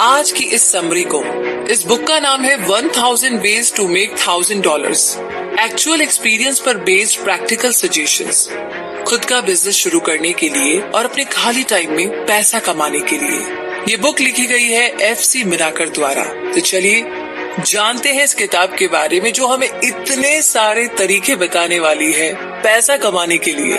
आज की इस समरी को, इस बुक का नाम है 1000 Ways to Make $1000, actual experience पर बेस्ड प्रैक्टिकल सजेशंस, खुद का बिजनेस शुरू करने के लिए और अपने खाली टाइम में पैसा कमाने के लिए। ये बुक लिखी गई है FC मिनाकर द्वारा। तो चलिए जानते हैं इस किताब के बारे में जो हमें इतने सारे तरीके बताने वाली है पैसा कमाने के लिए।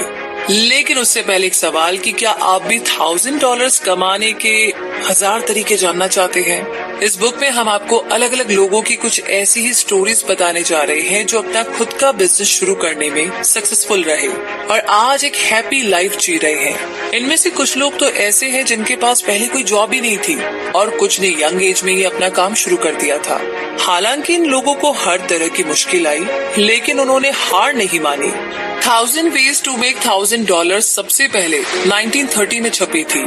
लेकिन उससे पहले एक सवाल कि क्या आप भी $1000 कमाने के 1000 तरीके जानना चाहते हैं? इस बुक में हम आपको अलग अलग लोगों की कुछ ऐसी ही स्टोरीज बताने जा रहे हैं जो अपना खुद का बिजनेस शुरू करने में सक्सेसफुल रहे और आज एक हैप्पी लाइफ जी रहे हैं। इनमें से कुछ लोग तो ऐसे हैं जिनके पास पहले कोई जॉब ही नहीं थी और कुछ ने यंग एज में ही अपना काम शुरू कर दिया था। हालांकि इन लोगों को हर तरह की मुश्किल आई, लेकिन उन्होंने हार नहीं मानी। 1000 Ways to Make $1000 सबसे पहले 1930 में छपी थी।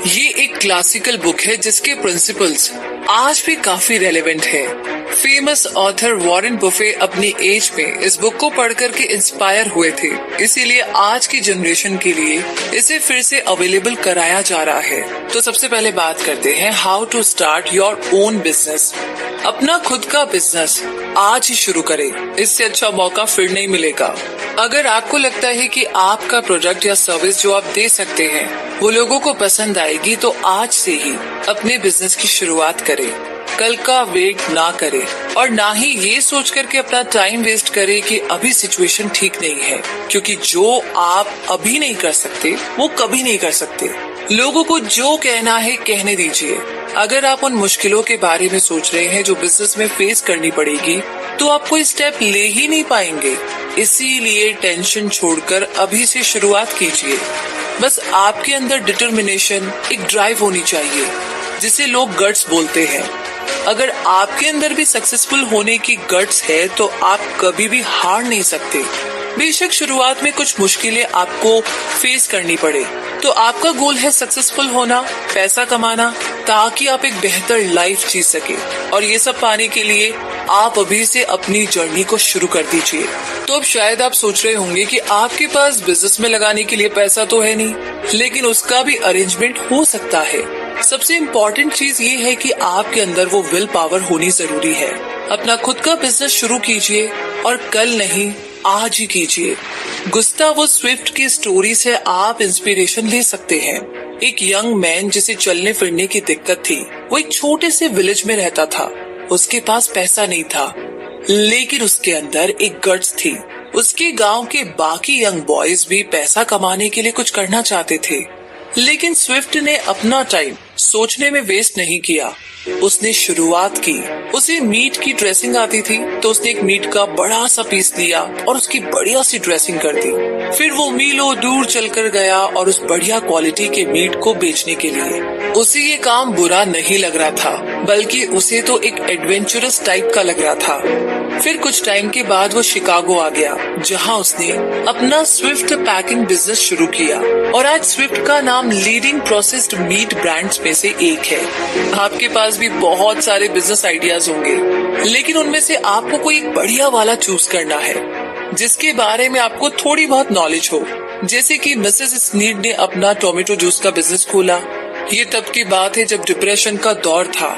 ये एक क्लासिकल बुक है जिसके प्रिंसिपल्स आज भी काफी रेलेवेंट है। फेमस ऑथर वॉरेन बफे अपनी एज में इस बुक को पढ़ करके इंस्पायर हुए थे, इसीलिए आज की जनरेशन के लिए इसे फिर से अवेलेबल कराया जा रहा है। तो सबसे पहले बात करते हैं how to start your own business. अपना खुद का बिजनेस आज ही शुरू करें, इससे अच्छा मौका फिर नहीं मिलेगा। अगर आपको लगता है कि आपका प्रोडक्ट या सर्विस जो आप दे सकते हैं वो लोगों को पसंद आएगी, तो आज से ही अपने बिजनेस की शुरुआत करें। कल का वेट ना करें और ना ही ये सोच करके अपना टाइम वेस्ट करें कि अभी सिचुएशन ठीक नहीं है, क्योंकि जो आप अभी नहीं कर सकते वो कभी नहीं कर सकते। लोगों को जो कहना है कहने दीजिए। अगर आप उन मुश्किलों के बारे में सोच रहे हैं जो बिजनेस में फेस करनी पड़ेगी, तो आप कोई स्टेप ले ही नहीं पाएंगे। इसीलिए टेंशन छोड़कर अभी से शुरुआत कीजिए। बस आपके अंदर डिटर्मिनेशन, एक ड्राइव होनी चाहिए जिसे लोग गट्स बोलते हैं। अगर आपके अंदर भी सक्सेसफुल होने की गट्स है तो आप कभी भी हार नहीं सकते। बेशक शुरुआत में कुछ मुश्किलें आपको फेस करनी पड़े, तो आपका गोल है सक्सेसफुल होना, पैसा कमाना, ताकि आप एक बेहतर लाइफ जी सके। और ये सब पाने के लिए आप अभी से अपनी जर्नी को शुरू कर दीजिए। तो अब शायद आप सोच रहे होंगे कि आपके पास बिजनेस में लगाने के लिए पैसा तो है नहीं, लेकिन उसका भी अरेंजमेंट हो सकता है। सबसे इम्पोर्टेंट चीज ये है कि आपके अंदर वो विल पावर होनी जरूरी है। अपना खुद का बिजनेस शुरू कीजिए और कल नहीं आज ही कीजिए। गुस्तावो स्विफ्ट की स्टोरी से आप इंस्पिरेशन ले सकते हैं। एक यंग मैन जिसे चलने फिरने की दिक्कत थी, वो एक छोटे से विलेज में रहता था। उसके पास पैसा नहीं था, लेकिन उसके अंदर एक गट्स थी। उसके गांव के बाकी यंग बॉयज भी पैसा कमाने के लिए कुछ करना चाहते थे, लेकिन स्विफ्ट ने अपना टाइम सोचने में वेस्ट नहीं किया। उसने शुरुआत की। उसे मीट की ड्रेसिंग आती थी, तो उसने एक मीट का बड़ा सा पीस लिया और उसकी बढ़िया सी ड्रेसिंग कर दी। फिर वो मीलों दूर चलकर गया और उस बढ़िया क्वालिटी के मीट को बेचने के लिए। उसे ये काम बुरा नहीं लग रहा था, बल्कि उसे तो एक एडवेंचरस टाइप का लग रहा था। फिर कुछ टाइम के बाद वो शिकागो आ गया, जहाँ उसने अपना स्विफ्ट पैकिंग बिजनेस शुरू किया और आज स्विफ्ट का नाम लीडिंग प्रोसेस्ड मीट ब्रांड्स में से एक है। आपके पास भी बहुत सारे बिजनेस आइडियाज होंगे, लेकिन उनमें से आपको कोई एक बढ़िया वाला चूज करना है जिसके बारे में आपको थोड़ी बहुत नॉलेज हो। जैसे कि मिसेस स्नीड ने अपना टोमेटो जूस का बिजनेस खोला। ये तब की बात है जब डिप्रेशन का दौर था।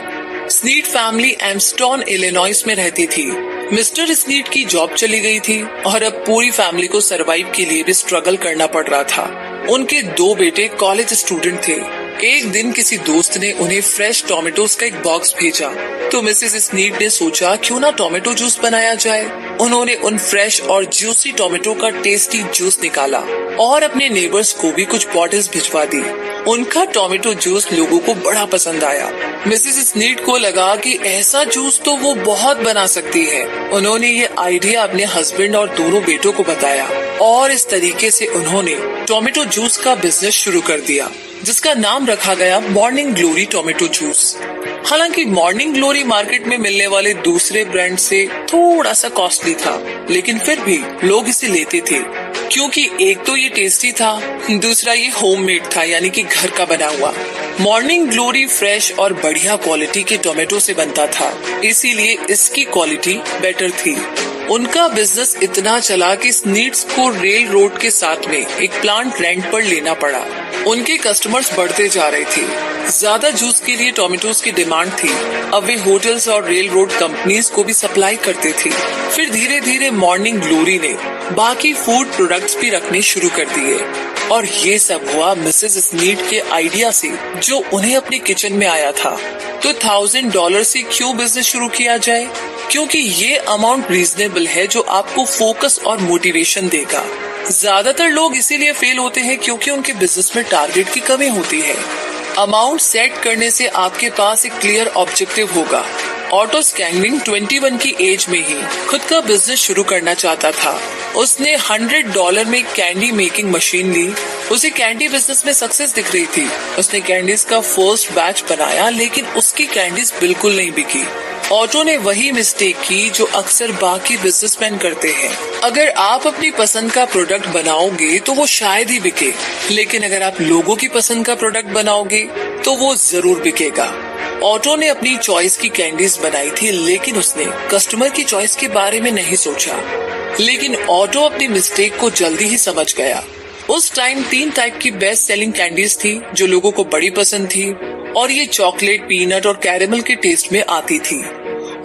स्नीड फैमिली एम्स्टॉन इलिनॉइस में रहती थी। मिस्टर स्नीड की जॉब चली गई थी और अब पूरी फैमिली को सरवाइव के लिए भी स्ट्रगल करना पड़ रहा था। उनके 2 बेटे कॉलेज स्टूडेंट थे। एक दिन किसी दोस्त ने उन्हें फ्रेश टोमेटोज का एक बॉक्स भेजा, तो मिसेस स्नीड ने सोचा क्यों ना टोमेटो जूस बनाया जाए। उन्होंने उन फ्रेश और जूसी टोमेटो का टेस्टी जूस निकाला और अपने नेबर्स को भी कुछ बॉटल्स भिजवा दी। उनका टोमेटो जूस लोगों को बड़ा पसंद आया। मिसेस स्नीड को लगा कि ऐसा जूस तो वो बहुत बना सकती है। उन्होंने ये आइडिया अपने हस्बैंड और दोनों बेटों को बताया और इस तरीके से उन्होंने टोमेटो जूस का बिजनेस शुरू कर दिया, जिसका नाम रखा गया मॉर्निंग ग्लोरी टोमेटो जूस। हालांकि मॉर्निंग ग्लोरी मार्केट में मिलने वाले दूसरे ब्रांड से थोड़ा सा कॉस्टली था, लेकिन फिर भी लोग इसे लेते थे, क्योंकि एक तो ये टेस्टी था, दूसरा ये होममेड था, यानी कि घर का बना हुआ। मॉर्निंग ग्लोरी फ्रेश और बढ़िया क्वालिटी के टोमेटो से बनता था, इसीलिए इसकी क्वालिटी बेटर थी। उनका बिजनेस इतना चला कि स्नीड्स को रेल रोड के साथ में एक प्लांट रेंट पर लेना पड़ा। उनके कस्टमर्स बढ़ते जा रहे थे, ज्यादा जूस के लिए टोमेटोज की डिमांड थी। अब वे होटल्स और रेल रोड कंपनीज को भी सप्लाई करते थे। फिर धीरे धीरे मॉर्निंग ग्लोरी ने बाकी फूड प्रोडक्ट्स भी रखने शुरू कर दिए और ये सब हुआ मिसेस स्नीड के आइडिया से, जो उन्हें अपने किचन में आया था। तो $1000 से क्यों बिजनेस शुरू किया जाए? क्योंकि ये अमाउंट रीजनेबल है जो आपको फोकस और मोटिवेशन देगा। ज्यादातर लोग इसीलिए फेल होते हैं क्योंकि उनके बिजनेस में टारगेट की कमी होती है। अमाउंट सेट करने से आपके पास एक क्लियर ऑब्जेक्टिव होगा। ऑटो स्कैंगलिंग 21 की एज में ही खुद का बिजनेस शुरू करना चाहता था। उसने $100 में कैंडी मेकिंग मशीन ली। उसे कैंडी बिजनेस में सक्सेस दिख रही थी। उसने कैंडीज का फर्स्ट बैच बनाया, लेकिन उसकी कैंडीज बिल्कुल नहीं बिकी। ऑटो ने वही मिस्टेक की जो अक्सर बाकी बिजनेसमैन करते हैं। अगर आप अपनी पसंद का प्रोडक्ट बनाओगे तो वो शायद ही बिके, लेकिन अगर आप लोगों की पसंद का प्रोडक्ट बनाओगे तो वो जरूर बिकेगा। ऑटो ने अपनी चॉइस की कैंडीज बनाई थी, लेकिन उसने कस्टमर की चॉइस के बारे में नहीं सोचा। लेकिन ऑटो अपनी मिस्टेक को जल्दी ही समझ गया। उस टाइम 3 टाइप की बेस्ट सेलिंग कैंडीज थी जो लोगों को बड़ी पसंद थी, और ये चॉकलेट, पीनट और कैरेमल के टेस्ट में आती थी।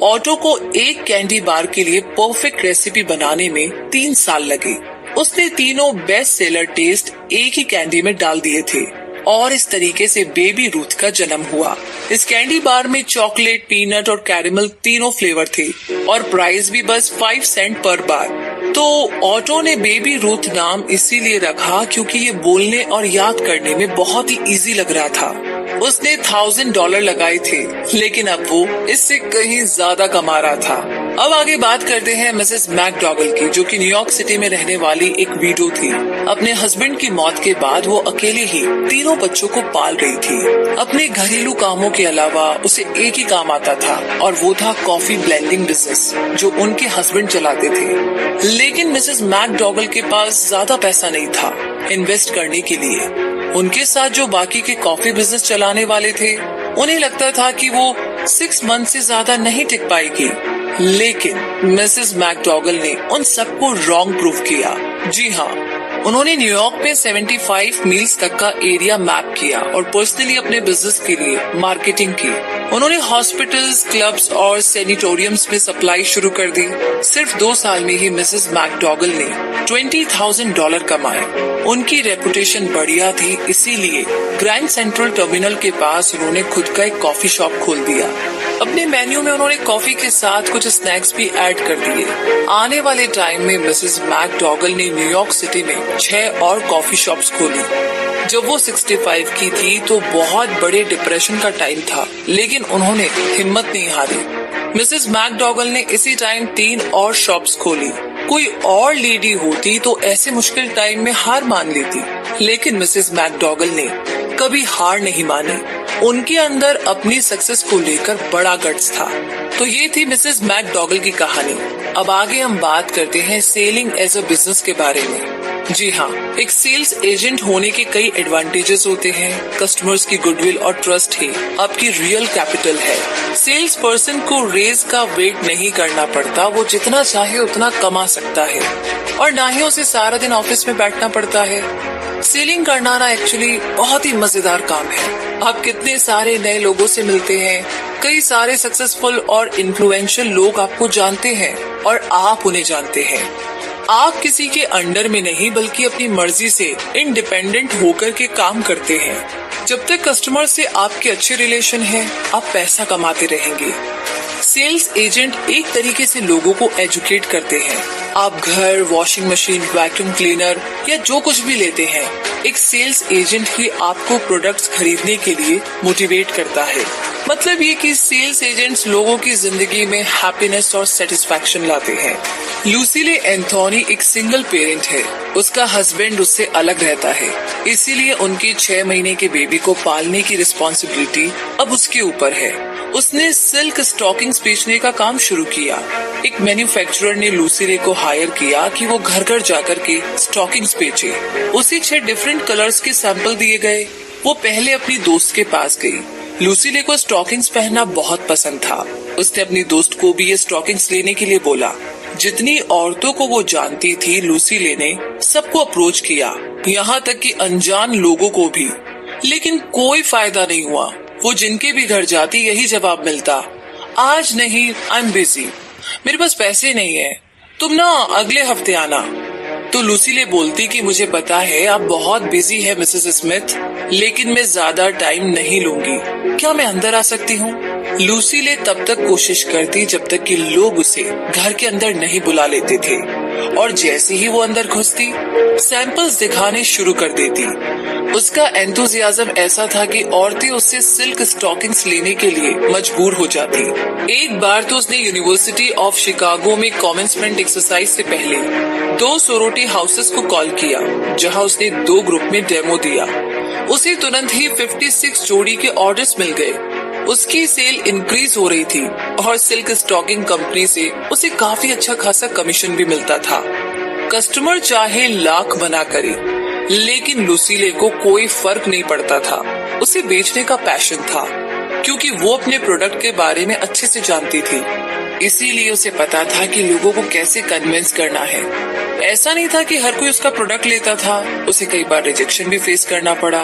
ऑटो को एक कैंडी बार के लिए परफेक्ट रेसिपी बनाने में 3 साल लगे। उसने तीनों बेस्ट सेलर टेस्ट एक ही कैंडी में डाल दिए थे और इस तरीके से बेबी रूथ का जन्म हुआ। इस कैंडी बार में चॉकलेट, पीनट और कैरेमल तीनों फ्लेवर थे और प्राइस भी बस 5 सेंट पर बार। तो ऑटो ने बेबी रूथ नाम इसीलिए रखा क्योंकि ये बोलने और याद करने में बहुत ही इजी लग रहा था। उसने $1000 लगाए थे, लेकिन अब वो इससे कहीं ज्यादा कमा रहा था। अब आगे बात करते हैं मिसेस मैकडॉगल की, जो कि न्यूयॉर्क सिटी में रहने वाली एक विडो थी। अपने हस्बैंड की मौत के बाद वो अकेले ही तीनों बच्चों को पाल रही थी। अपने घरेलू कामों के अलावा उसे एक ही काम आता था और वो था कॉफी ब्लेंडिंग बिजनेस, जो उनके हस्बैंड चलाते थे। लेकिन मिसेस मैकडॉगल के पास ज्यादा पैसा नहीं था इन्वेस्ट करने के लिए। उनके साथ जो बाकी के कॉफी बिजनेस चलाने वाले थे, उन्हें लगता था कि वो 6 मंथ से ज्यादा नहीं टिक पाएगी। लेकिन मिसेस मैकडॉगल ने उन सबको रॉन्ग प्रूव किया। जी हाँ, उन्होंने न्यूयॉर्क में 75 मील्स तक का एरिया मैप किया और पर्सनली अपने बिजनेस के लिए मार्केटिंग की। उन्होंने हॉस्पिटल्स, क्लब्स और सैनिटोरियम्स में सप्लाई शुरू कर दी। सिर्फ 2 साल में ही मिसेस मैकडॉगल ने $20,000 कमाए। उनकी रेपुटेशन बढ़िया थी, इसीलिए ग्रैंड सेंट्रल टर्मिनल के पास उन्होंने खुद का एक कॉफी शॉप खोल दिया। अपने मेन्यू में उन्होंने कॉफी के साथ कुछ स्नैक्स भी ऐड कर दिए। आने वाले टाइम में मिसेस मैकडॉगल ने न्यूयॉर्क सिटी में 6 और कॉफी शॉप्स खोली। जब वो 65 की थी तो बहुत बड़े डिप्रेशन का टाइम था, लेकिन उन्होंने हिम्मत नहीं हारी। मिसेस मैकडॉगल ने इसी टाइम 3 और शॉप्स खोली। कोई और लेडी होती तो ऐसे मुश्किल टाइम में हार मान लेती, लेकिन मिसेस मैकडॉगल ने कभी हार नहीं मानी। उनके अंदर अपनी सक्सेस को लेकर बड़ा गट्स था। तो ये थी मिसेस मैकडॉगल की कहानी। अब आगे हम बात करते हैं सेलिंग एज अ बिजनेस के बारे में। जी हाँ, एक सेल्स एजेंट होने के कई एडवांटेजेस होते हैं। कस्टमर्स की गुडविल और ट्रस्ट ही आपकी रियल कैपिटल है। सेल्स पर्सन को रेज का वेट नहीं करना पड़ता, वो जितना चाहे उतना कमा सकता है और ना ही उसे सारा दिन ऑफिस में बैठना पड़ता है। सेलिंग करना ना एक्चुअली बहुत ही मजेदार काम है। आप कितने सारे नए लोगों से मिलते हैं, कई सारे सक्सेसफुल और इन्फ्लुएंशियल लोग आपको जानते हैं और आप उन्हें जानते हैं। आप किसी के अंडर में नहीं बल्कि अपनी मर्जी से इंडिपेंडेंट होकर के काम करते हैं। जब तक कस्टमर से आपके अच्छे रिलेशन हैं, आप पैसा कमाते रहेंगे। सेल्स एजेंट एक तरीके से लोगों को एजुकेट करते हैं। आप घर, वॉशिंग मशीन, वैक्यूम क्लीनर या जो कुछ भी लेते हैं, एक सेल्स एजेंट ही आपको प्रोडक्ट्स खरीदने के लिए मोटिवेट करता है। मतलब ये कि सेल्स एजेंट्स लोगों की जिंदगी में हैप्पीनेस और सेटिस्फैक्शन लाते हैं। लूसीले एंथोनी एक सिंगल पेरेंट है। उसका हस्बैंड उससे अलग रहता है, इसीलिए उनकी 6 महीने के बेबी को पालने की रिस्पॉन्सिबिलिटी अब उसके ऊपर है। उसने सिल्क स्टॉकिंग्स बेचने का काम शुरू किया। एक मैन्युफैक्चरर ने लूसीले को हायर किया कि वो घर घर जाकर के स्टॉकिंग्स बेचे। उसे 6 डिफरेंट कलर्स के सैंपल दिए गए। वो पहले अपनी दोस्त के पास गई। लूसीले को स्टॉकिंग्स पहनना बहुत पसंद था। उसने अपनी दोस्त को भी ये स्टॉकिंग्स लेने के लिए बोला। जितनी औरतों को वो जानती थी, लूसीले ने सबको अप्रोच किया, यहाँ तक कि अनजान लोगों को भी, लेकिन कोई फायदा नहीं हुआ। वो जिनके भी घर जाती यही जवाब मिलता, आज नहीं, आई एम बिजी, मेरे पास पैसे नहीं है, तुम ना अगले हफ्ते आना। तो लूसीले बोलती कि मुझे पता है आप बहुत बिजी है मिसेस स्मिथ, लेकिन मैं ज्यादा टाइम नहीं लूंगी, क्या मैं अंदर आ सकती हूँ? लूसीले तब तक कोशिश करती जब तक कि लोग उसे घर के अंदर नहीं बुला लेते थे, और जैसे ही वो अंदर घुसती सैंपल्स दिखाने शुरू कर देती। उसका एंथुजियाज्म ऐसा था कि औरतें उससे सिल्क स्टॉकिंग्स लेने के लिए मजबूर हो जाती। एक बार तो उसने यूनिवर्सिटी ऑफ शिकागो में कमेंसमेंट एक्सरसाइज से पहले 2 सोरोटी हाउसेस को कॉल किया, जहां उसने 2 ग्रुप में डेमो दिया। उसे तुरंत ही 56 जोड़ी के ऑर्डर्स मिल गए। उसकी सेल इंक्रीज हो रही थी और सिल्क स्टॉकिंग कंपनी से उसे काफी अच्छा खासा कमीशन भी मिलता था। कस्टमर चाहे लाख मना करे, लेकिन लूसीले को कोई फर्क नहीं पड़ता था। उसे बेचने का पैशन था, क्योंकि वो अपने प्रोडक्ट के बारे में अच्छे से जानती थी। इसीलिए उसे पता था कि लोगों को कैसे कन्विंस करना है। ऐसा नहीं था कि हर कोई उसका प्रोडक्ट लेता था, उसे कई बार रिजेक्शन भी फेस करना पड़ा।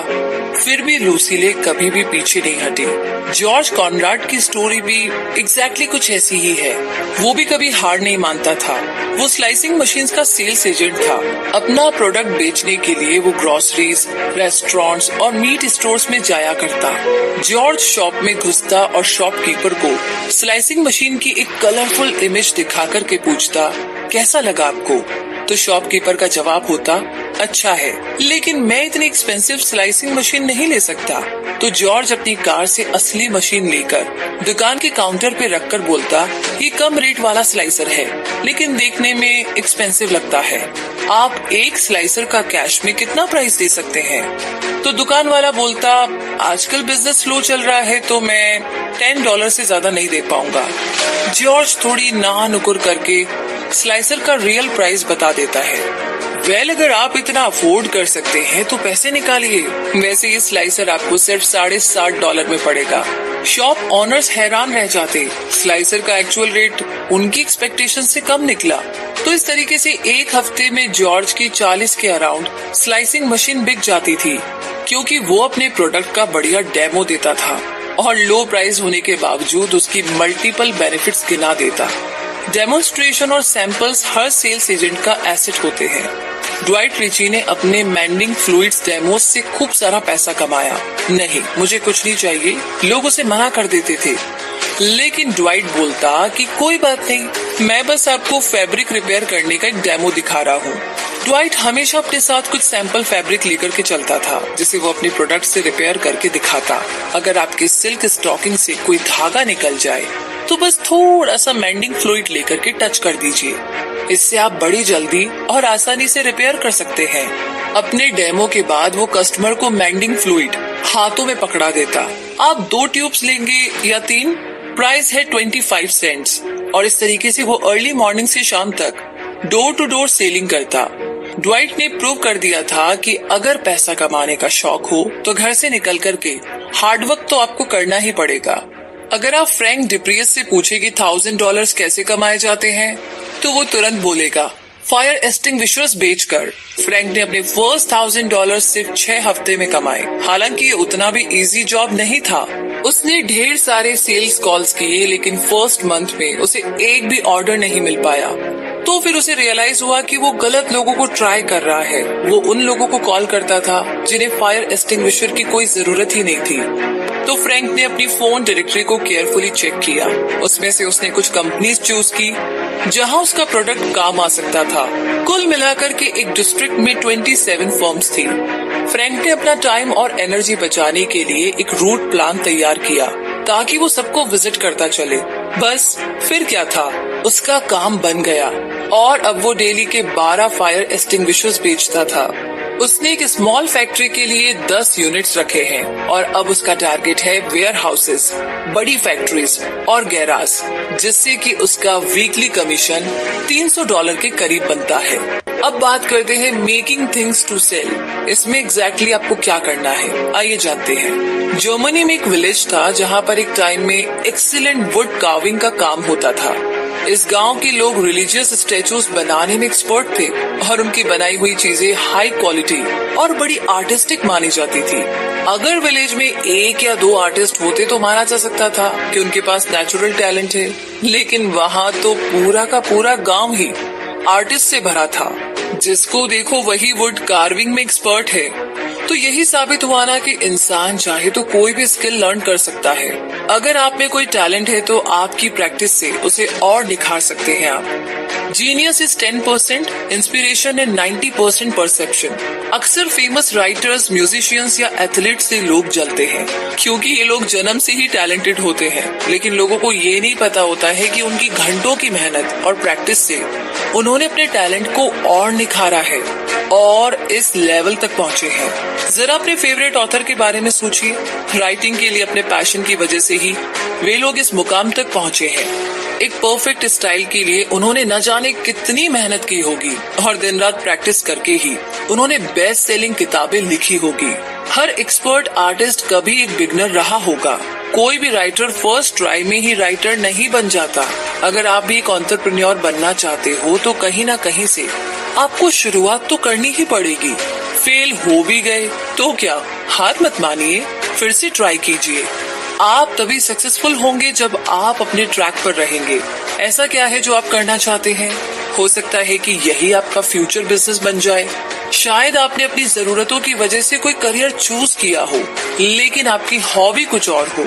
फिर भी लूसीले कभी भी पीछे नहीं हटी। जॉर्ज कॉनराड की स्टोरी भी एग्जैक्टली कुछ ऐसी ही है। वो भी कभी हार नहीं मानता था। वो स्लाइसिंग मशीन्स का सेल्स एजेंट था। अपना प्रोडक्ट बेचने के लिए वो ग्रोसरीज, रेस्टोरेंट्स और मीट स्टोर्स में जाया करता। जॉर्ज शॉप में घुसता और शॉपकीपर को स्लाइसिंग मशीन की एक कलरफुल इमेज दिखा करके पूछता, कैसा लगा आपको? तो शॉपकीपर का जवाब होता, अच्छा है, लेकिन मैं इतनी एक्सपेंसिव स्लाइसिंग मशीन नहीं ले सकता। तो जॉर्ज अपनी कार से असली मशीन लेकर दुकान के काउंटर पे रखकर बोलता, ये कम रेट वाला स्लाइसर है, लेकिन देखने में एक्सपेंसिव लगता है। आप एक स्लाइसर का कैश में कितना प्राइस दे सकते हैं? तो दुकान वाला बोलता, आजकल बिजनेस स्लो चल रहा है, तो मैं $10 से ज्यादा नहीं दे पाऊंगा। जॉर्ज थोड़ी नाह नुकुर करके स्लाइसर का रियल प्राइस बता देता है। वेल, अगर आप इतना अफोर्ड कर सकते हैं तो पैसे निकालिए। वैसे ये स्लाइसर आपको सिर्फ $7.50 में पड़ेगा। शॉप ऑनर्स हैरान रह जाते। स्लाइसर का एक्चुअल रेट उनकी एक्सपेक्टेशन से कम निकला। तो इस तरीके से एक हफ्ते में जॉर्ज की 40 के अराउंड स्लाइसिंग मशीन बिक जाती थी, क्योंकि वो अपने प्रोडक्ट का बढ़िया डेमो देता था और लो प्राइस होने के बावजूद उसकी मल्टीपल बेनिफिट्स गिना देता। डेमोन्स्ट्रेशन और सैंपल्स हर सेल्स एजेंट का एसेट होते हैं। ड्वाइट रिची ने अपने मेंडिंग फ्लूइड्स डेमोज से खूब सारा पैसा कमाया। नहीं, मुझे कुछ नहीं चाहिए, लोग उसे मना कर देते थे, लेकिन ड्वाइट बोलता कि कोई बात नहीं, मैं बस आपको फैब्रिक रिपेयर करने का एक डेमो दिखा रहा हूँ। ड्वाइट हमेशा अपने साथ कुछ सैंपल फैब्रिक लेकर के चलता था, जिसे वो अपने प्रोडक्ट से रिपेयर करके दिखाता। अगर आपके सिल्क स्टॉकिंग से कोई धागा निकल जाए तो बस थोड़ा सा मेंडिंग फ्लूइड लेकर के टच कर दीजिए, इससे आप बड़ी जल्दी और आसानी से रिपेयर कर सकते हैं। अपने डेमो के बाद वो कस्टमर को मेंडिंग फ्लूइड हाथों में पकड़ा देता। आप 2 ट्यूब्स लेंगे या 3? प्राइस है 25 सेंट्स। और इस तरीके से वो अर्ली मॉर्निंग से शाम तक डोर टू डोर सेलिंग करता। ड्वाइट ने प्रूव कर दिया था कि अगर पैसा कमाने का शौक हो तो घर से निकल करके हार्डवर्क तो आपको करना ही पड़ेगा। अगर आप फ्रैंक डिप्रियस से पूछे कि $1000 कैसे कमाए जाते हैं, तो वो तुरंत बोलेगा, फायर एक्सटिंग्विशर्स बेचकर। फ्रैंक ने अपने फर्स्ट $1000 सिर्फ 6 हफ्ते में कमाए। हालांकि ये उतना भी इजी जॉब नहीं था। उसने ढेर सारे सेल्स कॉल्स किए, लेकिन फर्स्ट मंथ में उसे एक भी ऑर्डर नहीं मिल पाया। तो फिर उसे रियलाइज हुआ कि वो गलत लोगों को ट्राई कर रहा है। वो उन लोगों को कॉल करता था जिन्हें फायर एक्सटिंग्विशर की कोई जरूरत ही नहीं थी। तो फ्रैंक ने अपनी फोन डायरेक्टरी को केयरफुली चेक किया। उसमें से उसने कुछ कंपनीज चूज की जहां उसका प्रोडक्ट काम आ सकता था। कुल मिलाकर के एक डिस्ट्रिक्ट में 27 फर्म्स थी। फ्रैंक ने अपना टाइम और एनर्जी बचाने के लिए एक रूट प्लान तैयार किया ताकि वो सबको विजिट करता चले। बस फिर क्या था, उसका काम बन गया और अब वो डेली के 12 फायर एक्सटिंग्विशर्स बेचता था। उसने एक स्मॉल फैक्ट्री के लिए 10 यूनिट्स रखे हैं और अब उसका टारगेट है वेयर हाउसेस, बड़ी फैक्ट्रीज और गैराज, जिससे कि उसका वीकली कमीशन $300 के करीब बनता है। अब बात करते हैं मेकिंग थिंग्स टू सेल। इसमें एग्जैक्टली आपको क्या करना है, आइए जानते हैं। जर्मनी में एक विलेज था जहाँ पर एक टाइम में एक्सीलेंट वुड कार्विंग का काम होता था। इस गांव के लोग रिलीजियस स्टेचूज बनाने में एक्सपर्ट थे और उनकी बनाई हुई चीजें हाई क्वालिटी और बड़ी आर्टिस्टिक मानी जाती थी। अगर विलेज में 1 या 2 आर्टिस्ट होते तो माना जा सकता था कि उनके पास नेचुरल टैलेंट है, लेकिन वहाँ तो पूरा का पूरा गांव ही आर्टिस्ट से भरा था। जिसको देखो वही वुड कार्विंग में एक्सपर्ट है। तो यही साबित हुआ ना कि इंसान चाहे तो कोई भी स्किल लर्न कर सकता है। अगर आप में कोई टैलेंट है तो आपकी प्रैक्टिस से उसे और निखार सकते हैं आप। जीनियस इज 10%, इंस्पिरेशन है 90% परसेप्शन। अक्सर फेमस राइटर्स, म्यूजिशियंस या एथलीट से लोग जलते हैं क्योंकि ये लोग जन्म से ही टैलेंटेड होते हैं, लेकिन लोगों को ये नहीं पता होता है कि उनकी घंटों की मेहनत और प्रैक्टिस से उन्होंने अपने टैलेंट को और निखारा है और इस लेवल तक पहुँचे हैं। जरा अपने फेवरेट ऑथर के बारे में सोचिए। राइटिंग के लिए अपने पैशन की वजह से ही वे लोग इस मुकाम तक पहुँचे हैं। एक परफेक्ट स्टाइल के लिए उन्होंने न जाने कितनी मेहनत की होगी और दिन रात प्रैक्टिस करके ही उन्होंने बेस्ट सेलिंग किताबें लिखी होगी। हर एक्सपर्ट आर्टिस्ट कभी एक बिगनर रहा होगा। कोई भी राइटर फर्स्ट ट्राई में ही राइटर नहीं बन जाता। अगर आप भी एक एंटरप्रेन्योर बनना चाहते हो तो कहीं ना कहीं से आपको शुरुआत तो करनी ही पड़ेगी। फेल हो भी गए तो क्या, हार मत मानिए, फिर से ट्राई कीजिए। आप तभी सक्सेसफुल होंगे जब आप अपने ट्रैक पर रहेंगे। ऐसा क्या है जो आप करना चाहते हैं? हो सकता है कि यही आपका फ्यूचर बिजनेस बन जाए। शायद आपने अपनी जरूरतों की वजह से कोई करियर चूज किया हो, लेकिन आपकी हॉबी कुछ और हो।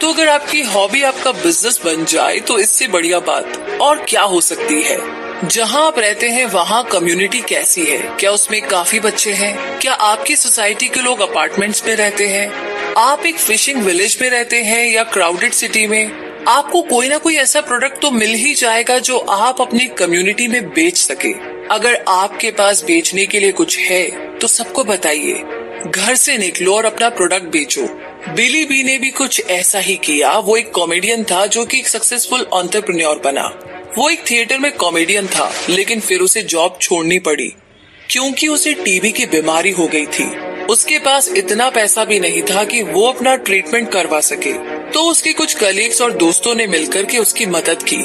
तो अगर आपकी हॉबी आपका बिजनेस बन जाए तो इससे बढ़िया बात और क्या हो सकती है। जहाँ आप रहते हैं वहाँ कम्युनिटी कैसी है? क्या उसमें काफी बच्चे हैं? क्या आपकी सोसाइटी के लोग अपार्टमेंट्स में रहते हैं? आप एक फिशिंग विलेज में रहते हैं या क्राउडेड सिटी में? आपको कोई ना कोई ऐसा प्रोडक्ट तो मिल ही जाएगा जो आप अपनी कम्युनिटी में बेच सके। अगर आपके पास बेचने के लिए कुछ है तो सबको बताइए। घर से निकलो और अपना प्रोडक्ट बेचो। बिली बी ने भी कुछ ऐसा ही किया। वो एक कॉमेडियन था जो कि एक सक्सेसफुल एंटरप्रेन्योर बना। वो एक थिएटर में कॉमेडियन था, लेकिन फिर उसे जॉब छोड़नी पड़ी क्योंकि उसे टीबी की बीमारी हो गई थी। उसके पास इतना पैसा भी नहीं था कि वो अपना ट्रीटमेंट करवा सके, तो उसके कुछ कलीग्स और दोस्तों ने मिलकर के उसकी मदद की।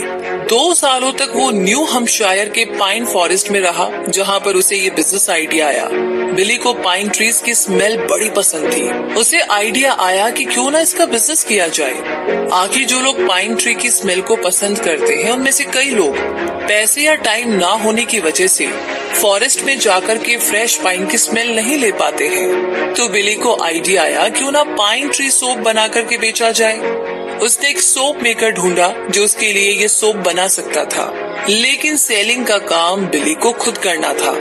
2 सालों तक वो न्यू हम्पशायर के पाइन फॉरेस्ट में रहा, जहाँ पर उसे ये बिजनेस आइडिया आया। बिली को पाइन ट्रीज की स्मेल बड़ी पसंद थी। उसे आइडिया आया कि क्यों ना इसका बिजनेस किया जाए। आखिर जो लोग पाइन ट्री की स्मेल को पसंद करते हैं उनमें से कई लोग पैसे या टाइम ना होने की वजह से फॉरेस्ट में जाकर के फ्रेश पाइन की स्मेल नहीं ले पाते हैं। तो बिली को आइडिया आया क्यों ना पाइन ट्री सोप बना करके बेचा जाए। उसने एक सोप मेकर ढूंढा जो उसके लिए ये सोप बना सकता था, लेकिन सेलिंग का काम बिली को खुद करना था।